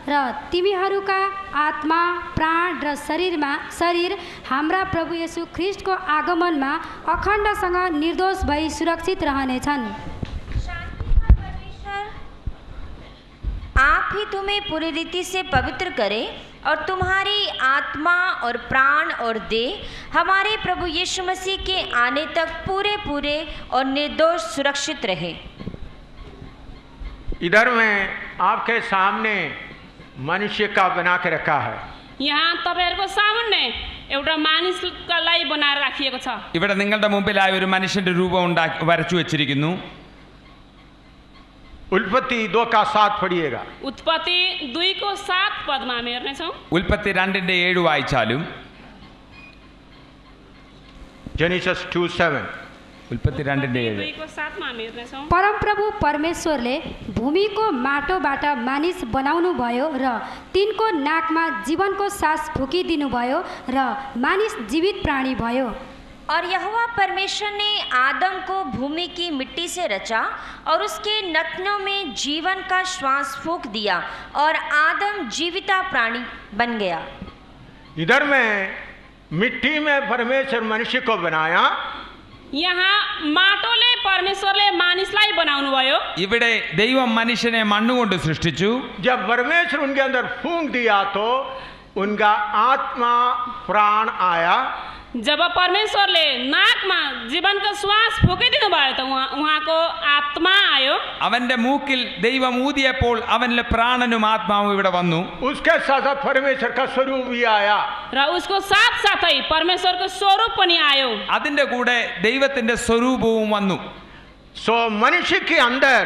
र तिमीहरूका आत्मा, प्राण र शरीर हाम्रा प्रभु येशू ख्रिस्टको आगमनमा अखण्डसँग निर्दोष भई सुरक्षित रहनेछन्। आप ही तुम्हें पूरी रीति से पवित्र करे और तुम्हारी आत्मा और प्राण और देह हमारे प्रभु यीशु मसीह के आने तक पूरे पूरे और निर्दोष सुरक्षित रहे। इधर में आपके सामने मनुष्य का बना के रखा है। यहाँ तपाईहरुको सामुन्ने एउटा मानिसलाई बनाएर राखिएको छ। ഇവിടെ നിങ്ങളുടെ മുമ്പിലായി ഒരു മനുഷ്യന്റെ രൂപം വരച്ചു വെച്ചിരിക്കുന്നു. उत्पत्ति 2:7 पढ़िएगा। उत्पत्ति 2:7 पदमा हामी हेर्नेछौँ। ഉൽപ്പത്തി 2:7 വായിച്ചാലും जेनेसिस 2:7, ഉൽപ്പത്തി 2:7. 2:7 मा हामी हेर्नेछौँ। परमप्रभु परमेश्वरले भूमिको माटोबाट मानिस बनाउनु भयो र तिनको नाकमा जीवनको सास फुकिदिनु भयो र मानिस जीवित प्राणी भयो। और यहोवा परमेश्वर ने आदम को भूमि की मिट्टी से रचा और उसके नथनों में जीवन का श्वास फूंक दिया और आदम जीविता प्राणी बन गया। इधर में मिट्टी में परमेश्वर मनुष्य को बनाया, यहाँ माटोले परमेश्वरले मानिसलाई बनाउनु भयो। ഇവിടെ ദൈവം മനുഷ്യനെ മണ്ണുകൊണ്ട് സൃഷ്ടിച്ചു. जब परमेश्वर उनके अंदर फूंक दिया तो उनका आत्मा प्राण आया। जब परमेश्वरले नाकमा जीवनको श्वास फुकिदिनु भयो त उहाँको आत्मा आयो। അവന്റെ മൂക്കിൽ ദൈവം ഊതിയപ്പോൾ അവനിലെ പ്രാണനും ആത്മാവും ഇവിടെ വന്നു. उसके साथ साथ परमेश्वर का स्वरूप भी आया र उसको साथ साथै परमेश्वरको स्वरूप पनि आयो। അതിന്റെ കൂടെ ദൈവത്തിന്റെ സ്വരൂപവും വന്നു. सो मनुष्य के अंदर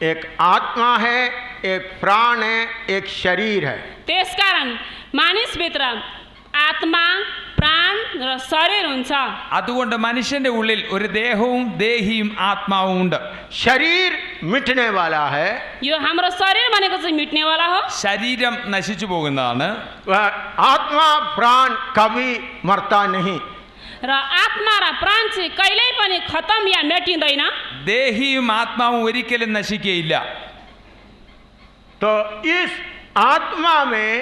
एक आत्मा है, एक प्राण है, एक शरीर है। त्यसकारण मानिसभित्र आत्मा प्राण र शरीर हुन्छ। അതുകൊണ്ട് മനുഷ്യന്റെ ഉള്ളിൽ ഒരു ദേഹവും ദേഹിയും ആത്മാവും ഉണ്ട്. शरीर मिटने वाला है, यो हाम्रो शरीर भनेको चाहिँ मिट्नेवाला हो। ശരീരം നശിച്ചു പോകുന്നതാണ്. वह आत्मा प्राण कभी मरता नहीं। र आत्मा र प्राण चाहिँ कहिल्यै पनि खतम या मेटिँदैन। ദേഹിയും ആത്മാവും ഒരിക്കലും നശിക്കുകയില്ല. तो इस आत्मा में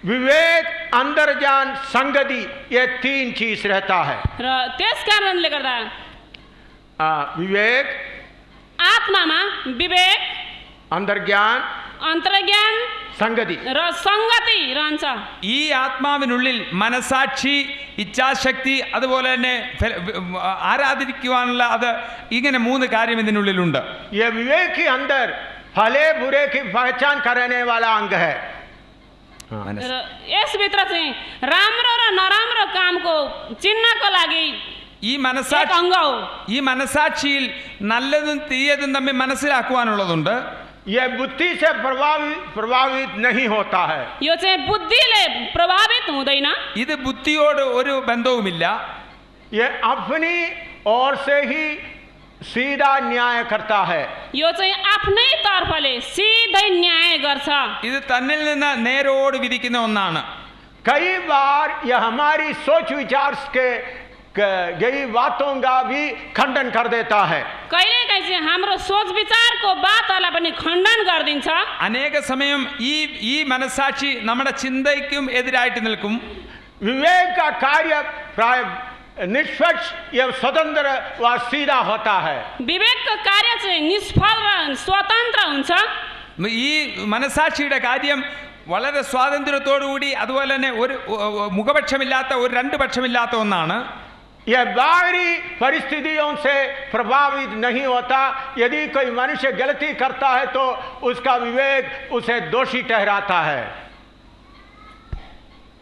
विवेक, अंतर्ज्ञान, संगति, ये तीन चीज रहता है। र त्यस कारणले गर्दा विवेक, आत्मामा विवेक, अंतर्ज्ञान, अन्तर्ज्ञान संगति र संगति रहन्छ। ഈ ആത്മാവിനുള്ളിൽ മനസാക്ഷി, ഇച്ഛാശക്തി, അതുപോലെ തന്നെ ആരാധിക്കുവാനുള്ള അത് ഇങ്ങനെ മൂന്ന് കാര്യം ഇതിനുള്ളിലുണ്ട്. ये विवेक के अंदर भले बुरे की पहचान करने वाला अंग है। र यसभित्र चाहिँ राम्रो र नराम्रो कामको चिन्हको लागि ഈ एक മനസാക്ഷി अङ्ग हो। ഈ മനസാക്ഷിയിൽ നല്ലതും തീയതും തമ്മിൽ മനസ്സിലാക്കുവാനുള്ളതുണ്ട്. ये बुद्धि से प्रभावित नहीं होता है। यो चाहिँ बुद्धिले प्रभावित हुँदैन। ഇത് ബുദ്ധിയോട് ഒരു ബന്ധവുമില്ല. ये अपनी ओर से ही सीधा न्याय करता है। यो चाहिँ आफ्नै तर्फले सिधै न्याय गर्छ। ഇത് തന്നിൽ നിന്ന് നേരോട് വിധിക്കുന്ന ഒന്നാണ്. कई बार यह हमारी सोच विचार के गई बातों का भी खंडन कर देता है। कहिलेकाहीँ चाहिँ हाम्रो सोच विचारको बातहरूलाई पनि खण्डन गरिदिन्छ। അനേക സമയം ഈ മനസാക്ഷി നമ്മുടെ ചിന്തയ്ക്കും എതിരായിട്ട് നിൽക്കും. विवेक का कार्य प्राय निष्पक्ष या स्वतंत्र व सीधा होता है। विवेकको कार्य चाहिँ निष्फल र स्वतन्त्र हुन्छ। ഈ മനസാക്ഷിയുടെ കാര്യം വളരെ സ്വാതന്ത്ര്യത്തോടുകൂടി അതുപോലെ തന്നെ ഒരു മുഖപക്ഷമില്ലാത്ത ഒരു രണ്ട് പക്ഷമില്ലാത്ത ഒന്നാണ്. यह बाहरी परिस्थितियों से प्रभावित नहीं होता। यदि कोई मनुष्य गलती करता है तो उसका विवेक उसे दोषी ठहराता है।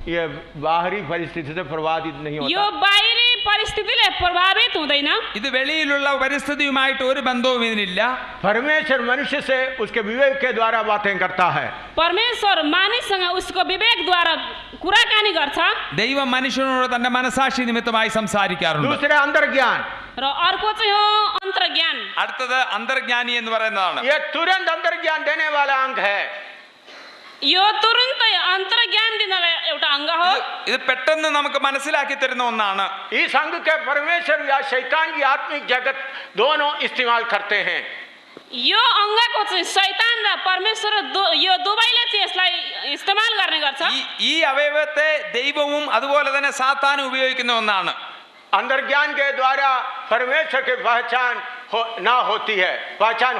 यह बाहरी परिस्थिति से प्रभावित नहीं यो होता। बाहिरी परिस्थितिले प्रभावित हुँदैन। ഇത് വെളിയിലുള്ള പരിസ്ഥിതിയുമായിട്ട് ഒരു ബന്ധവും ഇതിനില്ല. परमेश्वर मनुष्य से उसके विवेक के द्वारा बातें करता है। परमेश्वर मानिससँग उसको विवेकद्वारा कुराकानी गर्छ। ദൈവം മനുഷ്യനോട് തന്റെ മനസാക്ഷി നിമിത്തമായി സംസാരിക്കാറുണ്ട്. दूसरे अंतर्ज्ञान, र अर्को चाहिँ हो अन्तर्ज्ञान। അടുത്തത് അന്തർജ്ഞാനി എന്ന് പറയുന്നതാണ്. यह तुरंत अंतर्ज्ञान देने वाला अंग है। यो तुरुन्तै अन्तर्ज्ञान दिनलाई एउटा अङ्ग हो। ഇത് പെട്ടെന്ന് നമുക്ക് മനസ്സിലാക്കി തരുന്ന ഒന്നാണ്. इस अंग के परमेश्वर या शैतान की आत्मिक जगत दोनों इस्तेमाल करते हैं। यो अङ्गको चाहिँ शैतान र परमेश्वर यो दुवैले चाहिँ यसलाई इस्तेमाल गर्ने गर्छ। ഈ അവയവത്തെ ദൈവവും അതുപോലെ തന്നെ സാത്താനും ഉപയോഗിക്കുന്ന ഒന്നാണ്. अंतर्ज्ञान के द्वारा परमेश्वर की पहचान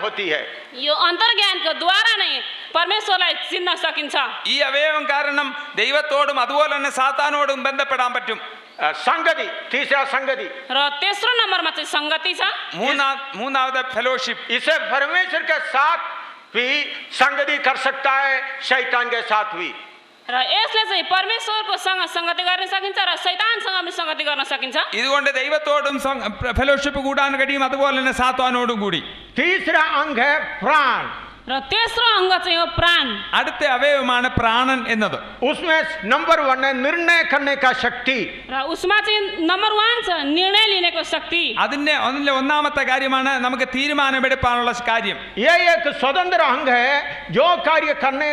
होती है। यो अन्तर्ज्ञानको द्वारा नै परमेश्वरलाई चिन्न सकिन्छ। ഈ അവയവം കാരണം ദൈവത്തോടും അതുപോലെ തന്നെ സാത്താനോടും ബന്ധപ്പെടാൻ പറ്റും. संगति, तीसरा संगति, र तेस्रो नम्बरमा चाहिँ संगति छ। മൂന്നാമത് ഫെലോഷിപ്പ്. इसे परमेश्वर के साथ भी संगति कर सकता है, शैतान के साथ भी। र यसले चाहिँ परमेश्वरको सँग संगति गर्न सकिन्छ र शैतानसँग पनि संगति गर्न सकिन्छ। ഇതുകൊണ്ട് ദൈവത്തോടും ഫെലോഷിപ്പ് കൂടാൻ കഴിയും, അതുപോലെ തന്നെ സാത്താനോടും കൂടി. तीसरा अंग है प्राण। र तेस्रो अङ्ग चाहिँ हो प्राण। അടുത്ത അവയവമാണ് പ്രാണൻ എന്നത്. उसमें नंबर 1 है निर्णय करने का शक्ति। र उसमा चाहिँ नम्बर 1 छ निर्णय लिनेको शक्ति। അതിന്റെ ഒന്നാമത്തെ കാര്യമാണ് നമുക്ക് തീരുമാനമെടുക്കാനുള്ള കാര്യം. यह एक स्वतंत्र अंग है जो कार्य करने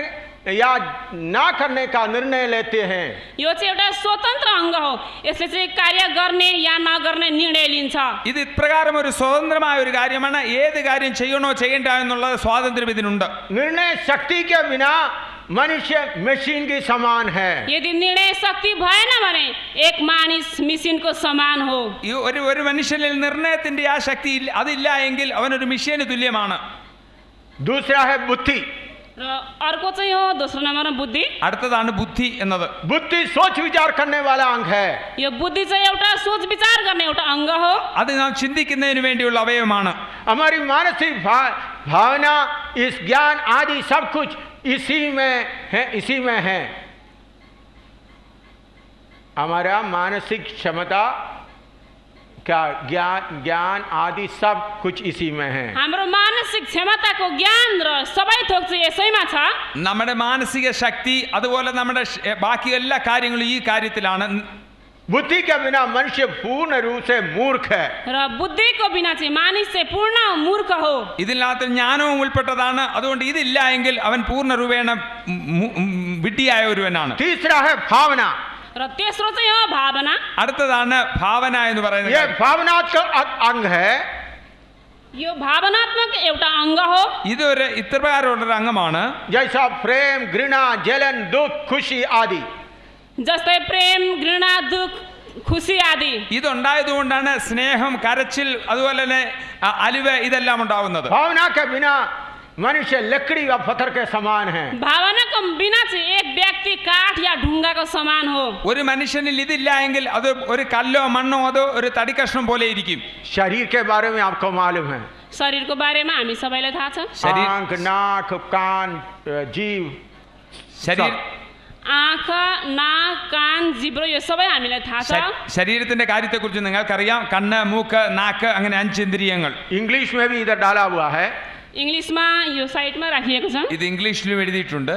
या ना करने का निर्णय लेते हैं। यो चाहिँ एउटा स्वतन्त्र अङ्ग हो। यसले चाहिँ कार्य गर्ने या नगर्ने निर्णय लिन्छ। ഇത് ഇപ്രകാരം ഒരു സ്വതന്ത്രമായ ഒരു കാര്യമാണ്. ഏത് കാര്യം ചെയ്യണോ ചെയ്യണ്ട എന്നുള്ള സ്വാതന്ത്ര്യം ഇതിനുണ്ട്. निर्णय शक्ति के बिना मनुष्य मशीन के समान है। यदि निर्णय शक्ति भएन भने एक मानिस मिसिनको समान हो। ഈ ഒരു മനുഷ്യനിൽ നിർണയത്തിന്റെ ആ ശക്തി അതില്ല എങ്കിൽ അവനൊരു മെഷീന് തുല്യമാണ്. दूसरा है बुद्धि। र अर्को चाहिँ हो दोस्रो नम्बरमा बुद्धि। അടുത്തതാണ് ബുദ്ധി എന്നത്. बुद्धि सोच विचार करने वाला अंग है। यो बुद्धि चाहिँ एउटा सोच विचार गर्ने एउटा अङ्ग हो। അത് നാം ചിന്തിക്കുന്നതിന് വേണ്ടിയുള്ള അവയവമാണ്. हमारी मानसिक भावना, इस ज्ञान आदि सब कुछ इसी में है। हमारा मानसिक क्षमता क्या ज्ञान आदि सब कुछ इसी में है। हाम्रो मानसिक क्षमताको ज्ञान र सबै थोक चाहिँ यसैमा छ। നമ്മുടെ മാനസിക ശക്തി അതുപോലെ നമ്മുടെ ബാക്കി എല്ലാ കാര്യങ്ങളും ഈ കാര്യത്തിലാണ്. बुद्धि के बिना मनुष्य पूर्ण रूप से मूर्ख है। र बुद्धिको बिना चाहिँ मानिस चाहिँ पूर्ण मूर्ख हो। ഇതിനകത്ത് ജ്ഞാനവും ഉൾപ്പെട്ടതാണ്. അതുകൊണ്ട് ഇതില്ല എങ്കിൽ അവൻ പൂർണ്ണ രൂപേണ വിഡ്ഢിയായ ഒരുവനാണ്. तीसरा है भावना। र तेस्रो चाहिँ हो भावना। അടുത്തതാണ് ഭാവന എന്ന് ये പറയുന്നത്. भावनात्मक अंग है। यो भावनात्मक एउटा अङ्ग हो। ഇതൊരു ഇത്രപ്രകാരമുള്ളൊരു അംഗമാണ്. जैसा प्रेम, घृणा, जलन, दुख, खुशी आदि। जस्तै प्रेम, घृणा, दुख, खुशी आदि। ഇതുണ്ടായതുകൊണ്ടാണ് സ്നേഹം, കരച്ചിൽ, അതുപോലെ തന്നെ അലിവ് ഇതെല്ലാം ഉണ്ടാവുന്നത്. भावना के बिना मनुष्य लकड़ी व पत्थर के समान है। भावनाको बिना चाहिँ एक व्यक्ति काठ या ढुङ्गाको समान हो। ഒരു മനുഷ്യനിൽ ഇതില്ല എങ്കിൽ അത് ഒരു കല്ലോ മണ്ണോ അതോ ഒരു തടിക്കഷ്ണം പോലെ ഇരിക്കും. शरीर के बारे में आपको मालूम है। शरीरको बारेमा हामी सबैलाई थाहा छ। आँख, नाक, कान, जीव, ശരീര आँख, नाक, कान, जिब्रो यो सबै हामीलाई थाहा छ। ശരീരത്തിന്റെ കാര്യത്തെക്കുറിച്ച് നിങ്ങൾക്കറിയാം. കണ്ണ്, മൂക്ക്, നാക്ക്, അങ്ങനെ 5 ഇന്ദ്രിയങ്ങൾ. इंग्लिश में भी इधर डाला हुआ है। इङ्ग्लिसमा यो साइडमा राखिएको छ। ഇത് ഇംഗ്ലീഷിലും എഴുതിയിട്ടുണ്ട്.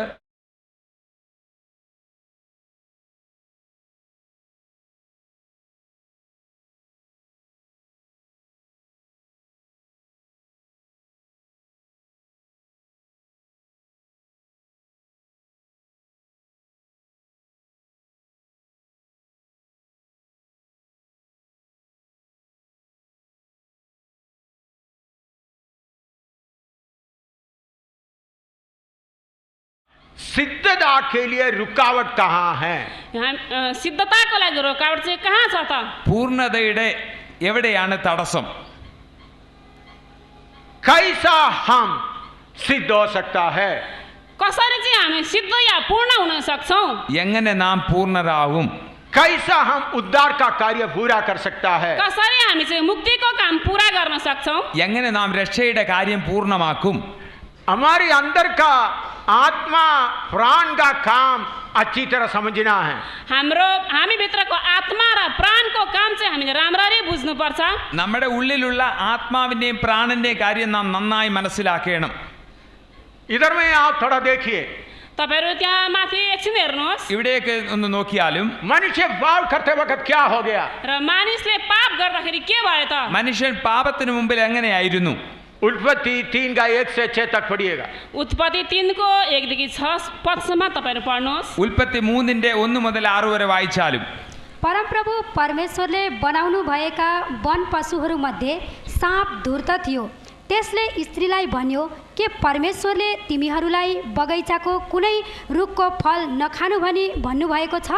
सिद्धता के लिए रुकावट कहाँ है? सिद्धताको लागि रुकावट चाहिँ कहाँ छ त? പൂർണ്ണതയുടെ എവിടെയാണ് തടസ്സം? कैसा हम सिद्ध हो सकता है? कसरी चाहिँ हामी सिद्ध या पूर्ण हुन सक्छौँ? എങ്ങനെ നാം പൂർണ്ണരാകും? कैसा हम उद्धार का कार्य पूरा कर सकता है? कसरी हामी चाहिँ मुक्तिको काम पूरा गर्न सक्छौँ? എങ്ങനെ നാം രക്ഷയുടെ കാര്യം പൂർണ്ണമാക്കും? हमारे अंदर का आत्मा प्राण का काम अच्छी तरह समझना है। हामी भित्रको आत्मा र प्राणको काम चाहिँ हामीले राम्ररी बुझ्नुपर्छ। നമ്മുടെ ഉള്ളിലുള്ള ആത്മാവിന്റെയും പ്രാണന്റെയും കാര്യം നാം നന്നായി മനസ്സിലാക്കണം. इधर में आप थोड़ा देखिए। तपाईहरु त्यहाँ माथि एकछिन हेर्नुहोस्। ഇവിടേക്ക് ഒന്ന് നോക്കിയാലും मनुष्य पाप करते वक्त क्या हो गया? र मानिसले पाप गर्दाखेरि के भयो त? മനുഷ്യൻ പാപത്തിന് മുമ്പിൽ എങ്ങനെയായിരുന്നു? उत्पत्ति 3 का 1 से 6 तक पढ़िएगा। उत्पत्ति 3 को 1 देखि 6 पदसम्म तपाईहरु पढ्नुहोस्। ഉൽപ്പത്തി 3 1 മുതൽ 6 വരെ വായിച്ചാലും परमप्रभु परमेश्वरले बनाउनु भएका वन पशुहरूमध्ये साँप धूर्त थियो। त्यसले स्त्रीलाई भन्यो के परमेश्वरले तिमीहरूलाई बगैँचाको कुनै रुखको फल नखानु भनी भन्नुभएको छ?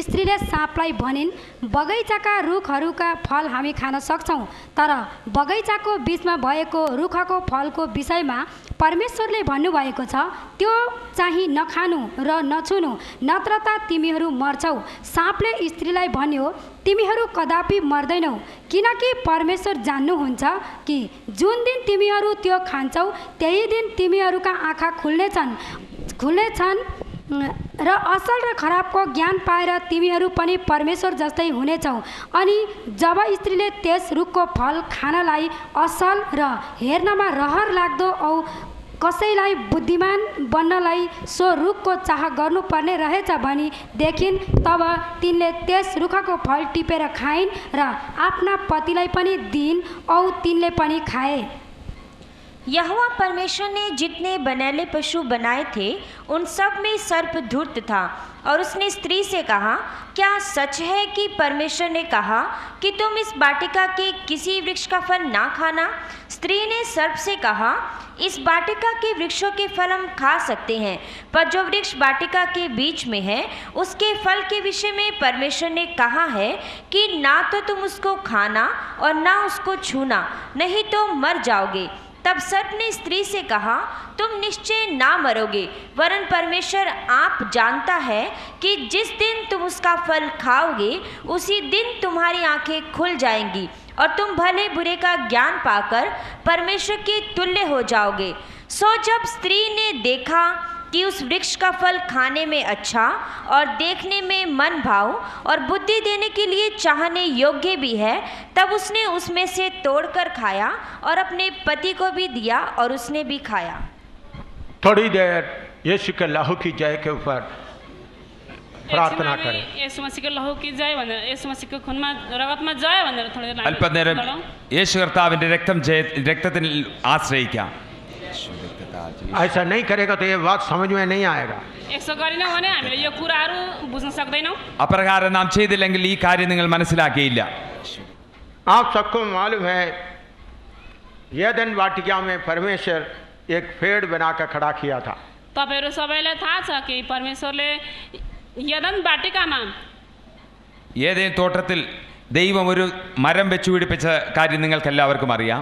स्त्रीले साँपलाई भनिन्, बगैँचाका रुखहरूका फल हामी खान सक्छौँ, तर बगैँचाको बिचमा भएको रुखको फलको विषयमा परमेश्वरले भन्नुभएको छ त्यो चाहिँ नखानु र नछुनु, नत्र त तिमीहरू मर्छौ। साँपले स्त्रीलाई भन्यो, तिमीहरू कदापि मर्दैनौ, किनकि परमेश्वर जान्नुहुन्छ कि जुन दिन तिमीहरू त्यो खान्छौ त्यही दिन तिमीहरूका आँखा खुल्नेछन् र असल र खराबको ज्ञान पाएर तिमीहरू पनि परमेश्वर जस्तै हुनेछौ। अनि जब स्त्रीले त्यस रुखको फल खानलाई असल र हेर्नमा रहर लाग्दो औ कसैलाई बुद्धिमान बन्नलाई सो रुखको चाह गर्नुपर्ने रहेछ भनी देखिन्, तब तिनले त्यस रुखको फल टिपेर खाइन् र आफ्ना पतिलाई पनि दिइन् औ तिनले पनि खाए। यहोवा परमेश्वर ने जितने बनैले पशु बनाए थे उन सब में सर्प धूर्त था, और उसने स्त्री से कहा, क्या सच है कि परमेश्वर ने कहा कि तुम इस वाटिका के किसी वृक्ष का फल ना खाना? स्त्री ने सर्प से कहा, इस वाटिका के वृक्षों के फल हम खा सकते हैं, पर जो वृक्ष वाटिका के बीच में है उसके फल के विषय में परमेश्वर ने कहा है कि ना तो तुम उसको खाना और ना उसको छूना, नहीं तो मर जाओगे। तब सर्प ने स्त्री से कहा, तुम निश्चय ना मरोगे, वरन परमेश्वर आप जानता है कि जिस दिन तुम उसका फल खाओगे उसी दिन तुम्हारी आंखें खुल जाएंगी और तुम भले बुरे का ज्ञान पाकर परमेश्वर के तुल्य हो जाओगे। सो जब स्त्री ने देखा कि उस वृक्ष का फल खाने में अच्छा और देखने में मन भाव और बुद्धि देने के लिए चाहने योग्य भी है, तब उसने उसमें से तोड़कर खाया और अपने पति को भी दिया और उसने भी खाया। थोड़ी देर यीशु के लहू की जय के ऊपर प्रार्थना करें। यीशु मसीह के लहू की जय भनेर, यीशु मसीह के खूनमा रगतमा जय भनेर थोड़ी देर അല്പനേരം യേശു കർത്താവിന്റെ രക്തത്തിൽ ആശ്രയിക്കാം. ऐसा नहीं करेगा तो ये बात समझ में नहीं आएगा. यसो गरिन भने हामीले यो कुराहरू बुझ्न सक्दैनौँ. അപ്രകാരം നാം ചെയ്തില്ലെങ്കിൽ ഈ കാര്യം നിങ്ങൾ മനസ്സിലാക്കിയില്ല. आप सबको मालूम है यदन वाटिका में परमेश्वर एक पेड़ बनाकर खड़ा किया था. तपाईहरु सबैलाई थाहा छ कि परमेश्वरले यदन वाटिकामा ഏതേൻ തോട്ടത്തിൽ ദൈവം ഒരു മരം വെച്ചു പിടിപ്പിച്ച കാര്യം നിങ്ങൾക്ക് എല്ലാവർക്കും അറിയാം.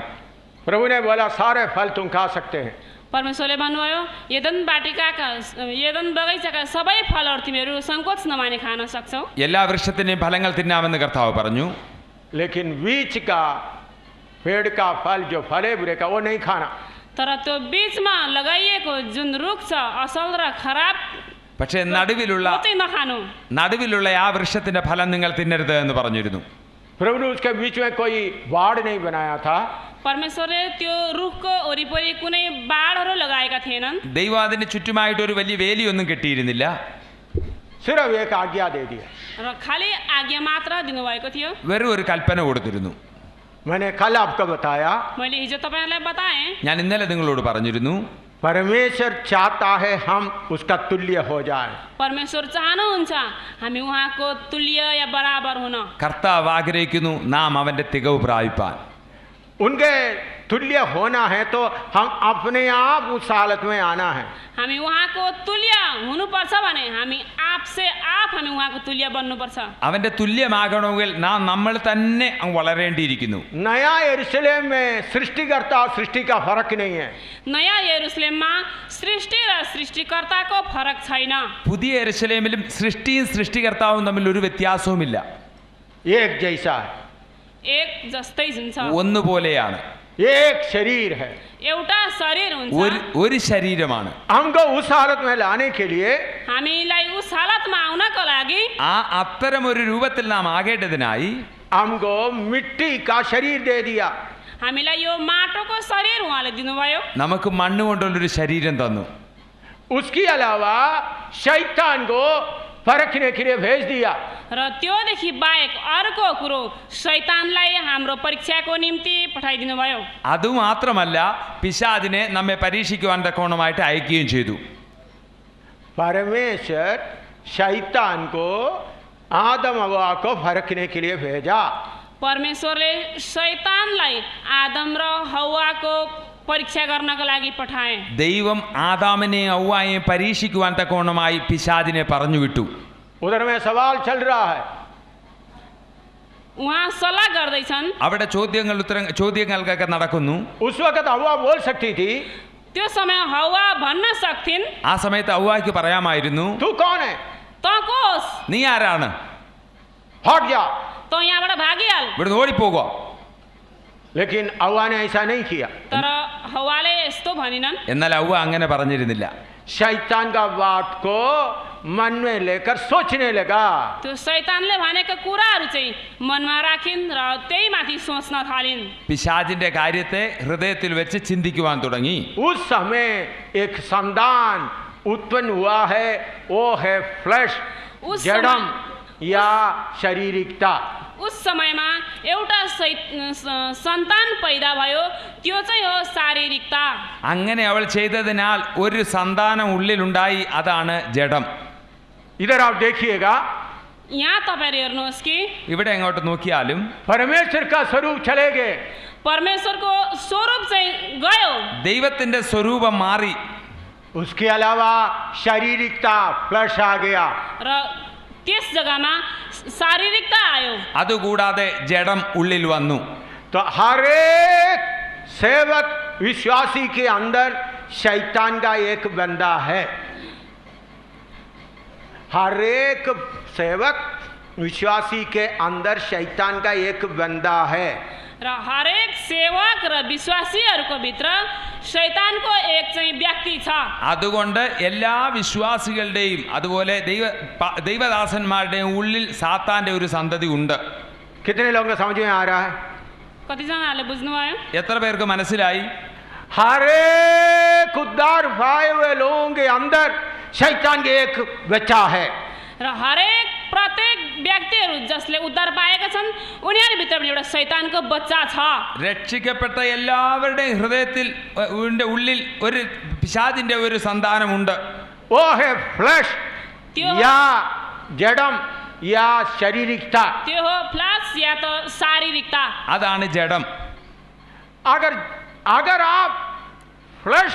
प्रभु ने बोला सारे फल तुम खा सकते हैं. परमेश्वरले भन्नुभयो यदन वाटिकाका यदन बगैँचाका सबै फलहरू तिमीहरू सङ्कोच नमाने खान सक्छौ. എല്ലാ വൃക്ഷത്തിന്റെയും ഫലങ്ങൾ തിന്നാമെന്ന് കർത്താവ് പറഞ്ഞു. लेकिन बीच का पेड़ का फल जो फले बुरे का वो नहीं खाना. तर त्यो बीचमा लगाइएको जुन रुख छ असल र खराब പക്ഷേ നടുവിലുള്ള त्यो चाहिँ नखानु. ആ വൃക്ഷത്തിന്റെ ഫലം നിങ്ങൾ തിന്നരുത് എന്ന് പറഞ്ഞിരുന്നു. प्रभु ने उसके बीच में कोई बाड़ नहीं बनाया था. परमेश्वरले त्यो रुखको वरिपरि कुनै बाडहरू लगाएका थिएनन्. ദൈവം അതിന് ചുറ്റുമായിട്ട് ഒരു വലിയ വേലിയൊന്നും കെട്ടിയിരുന്നില്ല. सिर्फ एक आज्ञा दे दिया. र खाली आज्ञा मात्र दिनुभएको थियो. വെറും ഒരു കൽപ്പന കൊടുത്തിരുന്നു. मैंने कल आपको बताया. मैले हिजो तपाईहरुलाई बताएँ. ഞാൻ ഇന്നലെ നിങ്ങളോട് പറഞ്ഞിരുന്നു. परमेश्वर चाहता है हम उसका तुल्य हो जाए. परमेश्वर चाहनुहुन्छ हामी उहाँको तुल्य या बराबर हुन. കർത്താവ് ആഗ്രഹിക്കുന്നു നാം അവന്റെ തികവ് പ്രാപിപ്പാൻ. उनके तुल्य होना है तो हम अपने आप उस हालत में आना है. हामी उहाँको तुल्य हुनुपर्छ भने हामी हामी उहाँको तुल्य बन्नुपर्छ. അവന്റെ തുല്യമാകണമെങ്കിൽ നാം നമ്മൾ തന്നെ വളരേണ്ടിയിരിക്കുന്നു. नया यरूशलेम में सृष्टिकर्ता सृष्टि का फर्क नहीं है. नयाँ यरूशलेममा सृष्टि र सृष्टिकर्ताको फरक छैन. പുതിയ യെരുശലേമിലും സൃഷ്ടിയും സൃഷ്ടികർത്താവും തമ്മിൽ ഒരു വ്യത്യാസവുമില്ല. एक जैसा है. एक जस्तै हुन्छ. ഒന്നുപോലെയാണ്. एक शरीर है. एउटा शरीर हुन्छ. ഒരു ശരീരമാണ്. हमको उस हालत में लाने के लिए हामीलाई उस हालतमा आउनको लागि അത്തരം ഒരു രൂപത്തിൽ നാം ആകേണ്ടതിനായി हमको मिट्टी का शरीर दे दिया. हामीलाई यो माटोको शरीर उहाँले दिनुभयो. നമുക്ക് മണ്ണ് കൊണ്ടുള്ളൊരു ശരീരം തന്നു. उसके अलावा शैतान को परखने के लिए भेज दिया. र त्योदेखि बाहेक अर्को कुरो शैतानलाई हाम्रो परीक्षाको निम्ति पठाइदिनु भयो. അതുമാത്രമല്ല പിശാചിനെ നമ്മെ പരീക്ഷിക്കുവാൻ തക്കവണ്ണമായിട്ട് അയക്കുകയും ചെയ്തു. परमेश्वर शैतान को आदम हव्वा को परखने के लिए भेजा. परमेश्वरले शैतानलाई आदम र हव्वाको परीक्षा गर्नको लागि पठाए. ദൈവം ആദാമിനെയും ഹവ്വായെയും പരീക്ഷിക്കുവാൻ തക്കവണ്ണമായി പിശാചിനെ പറഞ്ഞു വിട്ടു. उधर में सवाल चल रहा है. उहाँ सल्लाह गर्दैछन्. അവിടെ ചോദ്യങ്ങൾക്കൊക്കെ നടക്കുന്നു. उस वक्त हव्वा बोल सकती थी. त्यो समय हव्वा भन्न सक्थिन्. ആ സമയത്ത് ഹവ്വായ്ക്ക് പറയാമായിരുന്നു, तू कौन है? त कोस? നീ ആരാണ്? हट जा. त यहाँबाट भागिहाल. ഇവിടുന്ന് ഓടിപ്പോകുക. लेकिन हव्वा ने ऐसा नहीं किया. तर हव्वाले यस्तो भनिनन्. എന്നാൽ ഹവ്വ അങ്ങനെ പറഞ്ഞിരുന്നില്ല. शैतान का बात को मन में लेकर सोचने लगा. त्यो शैतानले भनेको कुराहरू चाहिँ मनमा राखिन् र त्यही माथि सोच्न थालिन्. പിശാചിന്റെ കാര്യത്തെ ഹൃദയത്തിൽ വെച്ച് ചിന്തിക്കുവാൻ തുടങ്ങി. उस समय एक संतान उत्पन्न हुआ है, वो है फ्लैश, उस जड़म या शारीरिकता. उस समयमा एउटा सन्तान पैदा भयो, त्यो चाहिँ हो शारीरिकता। അങ്ങനെ അവൾ ചെയ്തതിനാൽ ഒരു സന്താനം ഉള്ളിലുണ്ടായി, അതാണ് ജഡം. इधर आप देखिएगा, यहाँ तपाईँहरू हेर्नुहोस् कि ഇവിടെ എങ്ങോട്ട് നോക്കിയാലും परमेश्वर का स्वरूप चले गए, परमेश्वरको स्वरूप चाहिँ गयो, ദൈവത്തിന്റെ സ്വരൂപം മാറി. उसके अलावा शारीरिकता फ्लश आ गया। र त्यस जग्गामा शारीरिकता आयो। അതുകൂടാതെ ജഡം ഉള്ളിൽ വന്നു. तो हर एक सेवक विश्वासी के अंदर शैतान का एक बंदा है। हर एक सेवक विश्वासी के अंदर शैतान का एक बंदा है। र हरेक सेवक र विश्वासीहरूको भित्र शैतानको एक चाहिँ व्यक्ति छ। അതുകൊണ്ട് എല്ലാ വിശ്വാസികളുടെയും അതുപോലെ ദൈവദാസന്മാരുടെയും ഉള്ളിൽ സാത്താന്റെ ഒരു സന്തതി ഉണ്ട്. कितने लोगों को समझ में आ रहा है? कतिजनाले बुझ्नुभयो? എത്ര പേർക്ക് മനസ്സിലായി? हर एक उद्धार पाए हुए लोगों के अंदर शैतान के एक बच्चा है। र हरेक प्रत्येक व्यक्तिहरू जसले उद्धार पाएका छन् उनीहरूभित्र पनि एउटा शैतानको बच्चा छ। രക്ഷിക്കപ്പെട്ട എല്ലാവരുടെയും ഹൃദയത്തിൽ ഉള്ളിൽ ഒരു പിശാചിന്റെ ഒരു സന്താനമുണ്ട്. वो है फ्लश त्यो या जडम या शारीरिकता। त्यो हो फ्लस या त शारीरिकता। അതാണ് ജഡം. अगर आप फ्लश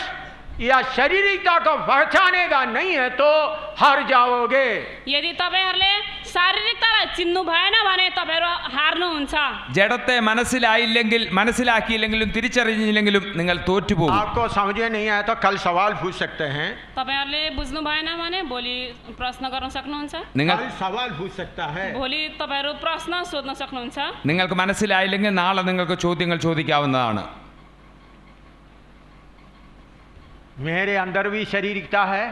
या शारीरिकता को पहचानेगा नहीं है तो हार जाओगे। यदि तपाईहरुले शारीरिकतालाई चिन्नु भएन भने तपाईहरु हार्नुहुन्छ। ജഡത്തെ മനസ്സിലാക്കിയില്ലെങ്കിലും തിരിച്ചറിഞ്ഞില്ലെങ്കിലും നിങ്ങൾ തോറ്റുപോകും. आपको समझ में नहीं आया तो कल सवाल पूछ सकते हैं। तपाईहरुले बुझ्नु भएन भने भोलि प्रश्न गर्न सक्नुहुन्छ। कल सवाल पूछ सकता है। भोलि तपाईहरु प्रश्न सोध्न सक्नुहुन्छ। നിങ്ങൾക്ക് മനസ്സിലായില്ലെങ്കിൽ നാളെ നിങ്ങൾക്ക് ചോദ്യങ്ങൾ ചോദിക്കാവുന്നതാണ്. मेरे अंदर भी शारीरिकता है,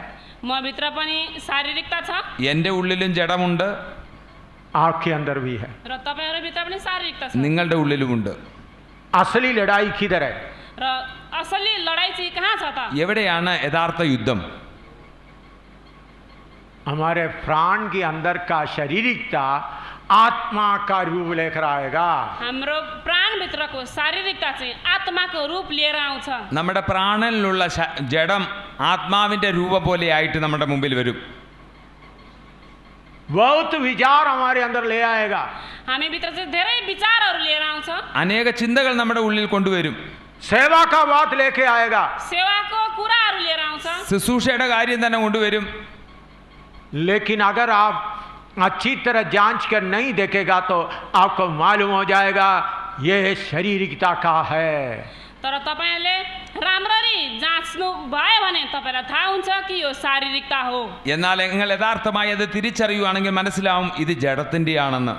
म भित्र पनि शारीरिकता छ എൻ്റെ ഉള്ളിലും ജഡമുണ്ട്, आपके अंदर भी है। र तपाईहरु भित्र पनि शारीरिकता छ। നിങ്ങളുടെ ഉള്ളിലുമുണ്ട്. असली लड़ाई किधर है? र असली लडाई चाहिँ कहाँ छ त? എവിടെയാണ് യഥാർത്ഥ യുദ്ധം? हमारे प्राण के अंदर का शारीरिकता आत्मा का रूप लेकर आएगा। हाम्रो प्राण भित्रको शारीरिकता चाहिँ आत्माको रूप लिएर आउँछ। നമ്മുടെ പ്രാണനിലുള്ള ജഡം ആത്മാവിന്റെ രൂപം പോലെ ആയിട്ട് നമ്മുടെ മുമ്പിൽ വരും. बहुत विचार हमारे अंदर ले आएगा। हामी भित्र चाहिँ धेरै विचारहरू लिएर आउँछ। അനേക ചിന്തകൾ നമ്മുടെ ഉള്ളിൽ കൊണ്ടുവരും. सेवा का बात लेके आएगा। सेवाको कुराहरू लिएर आउँछ। ശുശ്രൂഷയുടെ കാര്യം തന്നെ കൊണ്ടുവരും. लेकिन अगर आप अच्छी तरह जांच कर नहीं देखेगा तो आपको मालूम हो जाएगा ये शारीरिकता का है। तर तपाईहरुले राम्ररी जाँच्नु भयो भने तपाईलाई थाहा हुन्छ कि यो शारीरिकता हो। എന്നാൽ നിങ്ങൾ യഥാർത്ഥമായി അത് തിരിച്ചറിയുവാണെങ്കിൽ മനസ്സിലാവും ഇത് ജഡത്തിന്റെയാണെന്ന്.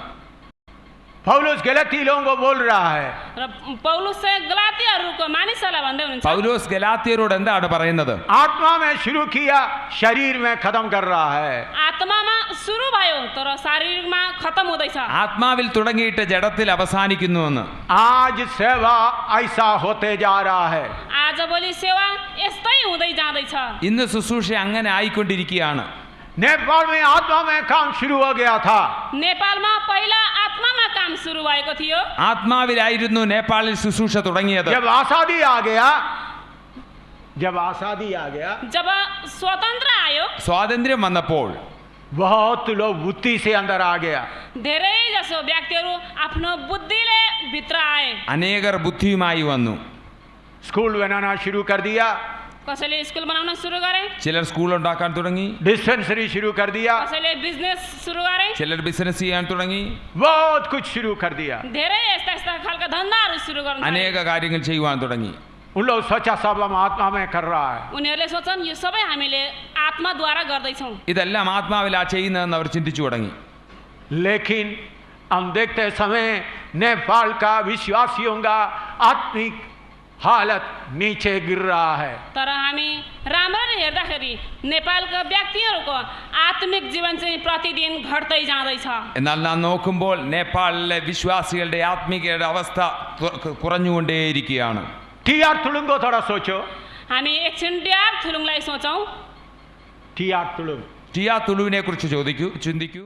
पौलुस गलती लोगों को बोल रहा है। र पौलुस चाहिँ गलातीहरूको मानिसहरूलाई भन्दै हुनुहुन्छ। പൗലോസ് ഗലാത്യരോട് എന്താണ് പറയുന്നത്? आत्मा में शुरू किया, शरीर में खत्म कर रहा है। आत्मामा सुरु भयो तर शारीरिकमा खत्म हुँदैछ। ആത്മാവിൽ തുടങ്ങിയിട്ട് ജഡത്തിൽ അവസാനിക്കുന്നുവെന്ന്. आज सेवा ऐसा होते जा रहा है। आजभोलि सेवा यस्तै हुँदै जाँदैछ। ഇന്ന് ശുശ്രൂഷ അങ്ങനെ ആയിക്കൊണ്ടിരിക്കുകയാണ്. नेपाल में आत्मा में काम शुरू हो गया था। नेपालमा पहिला आत्मामा काम सुरु भएको थियो। ആത്മാവിലായിരുന്നു നേപ്പാളിൽ ശുശ്രൂഷ തുടങ്ങിയത്. जब आजादी आ गया, जब स्वतन्त्र आयो, സ്വാതന്ത്ര്യം വന്നപ്പോൾ बहुत लोग बुद्धि से अंदर आ गया। धेरै जसो व्यक्तिहरू आफ्नो बुद्धिले भित्र आए। അനേകർ ബുദ്ധിയുമായി വന്നു. स्कूल बनाना शुरू कर दिया, कसैले स्कुल बनाउन सुरु गरे, ചിലർ സ്കൂൾ ഉണ്ടാക്കാൻ തുടങ്ങി, डिस्पेंसरी शुरू कर दिया, कसैले बिजनेस सुरु गरे, ചിലർ ബിസിനസ് ചെയ്യാൻ തുടങ്ങി, बहुत कुछ शुरू कर दिया। धेरै यस्ता यस्ता खालका धन्दाहरू सुरु गर्न थाले। അനേക കാര്യങ്ങൾ ചെയ്യുവാൻ തുടങ്ങി. उन लोग सोचा सब हम आत्मा में कर रहा है। उनीहरूले सोच्छन् यो सबै हामीले आत्माद्वारा गर्दैछौँ। ഇതെല്ലാം ആത്മാവിലാ ചെയ്യുന്നതെന്ന് അവർ ചിന്തിച്ചു തുടങ്ങി. लेकिन हम देखते समय नेपाल का विश्वासियों का आत्मिक हालत नीचे गिर रहा है। तर हामी राम्ररी हेर्दाखेरि नेपालका व्यक्तिहरूको आत्मिक जीवन चाहिँ प्रतिदिन घट्दै जाँदैछ। എന്നാൽ നാം നോക്കുമ്പോൾ നേപ്പാളിലെ വിശ്വാസികളുടെ ആത്മീയ അവസ്ഥ കുറഞ്ഞുകൊണ്ടേയിരിക്കുകയാണ്. टीआर तुलुंग को थोड़ा सोचो। हामी एकछिन डिआर थुलुङलाई सोचौँ। टीआर तुलुंग ടിയാ തുളുവിനെ കുറിച്ച് ചിന്തിക്കൂ.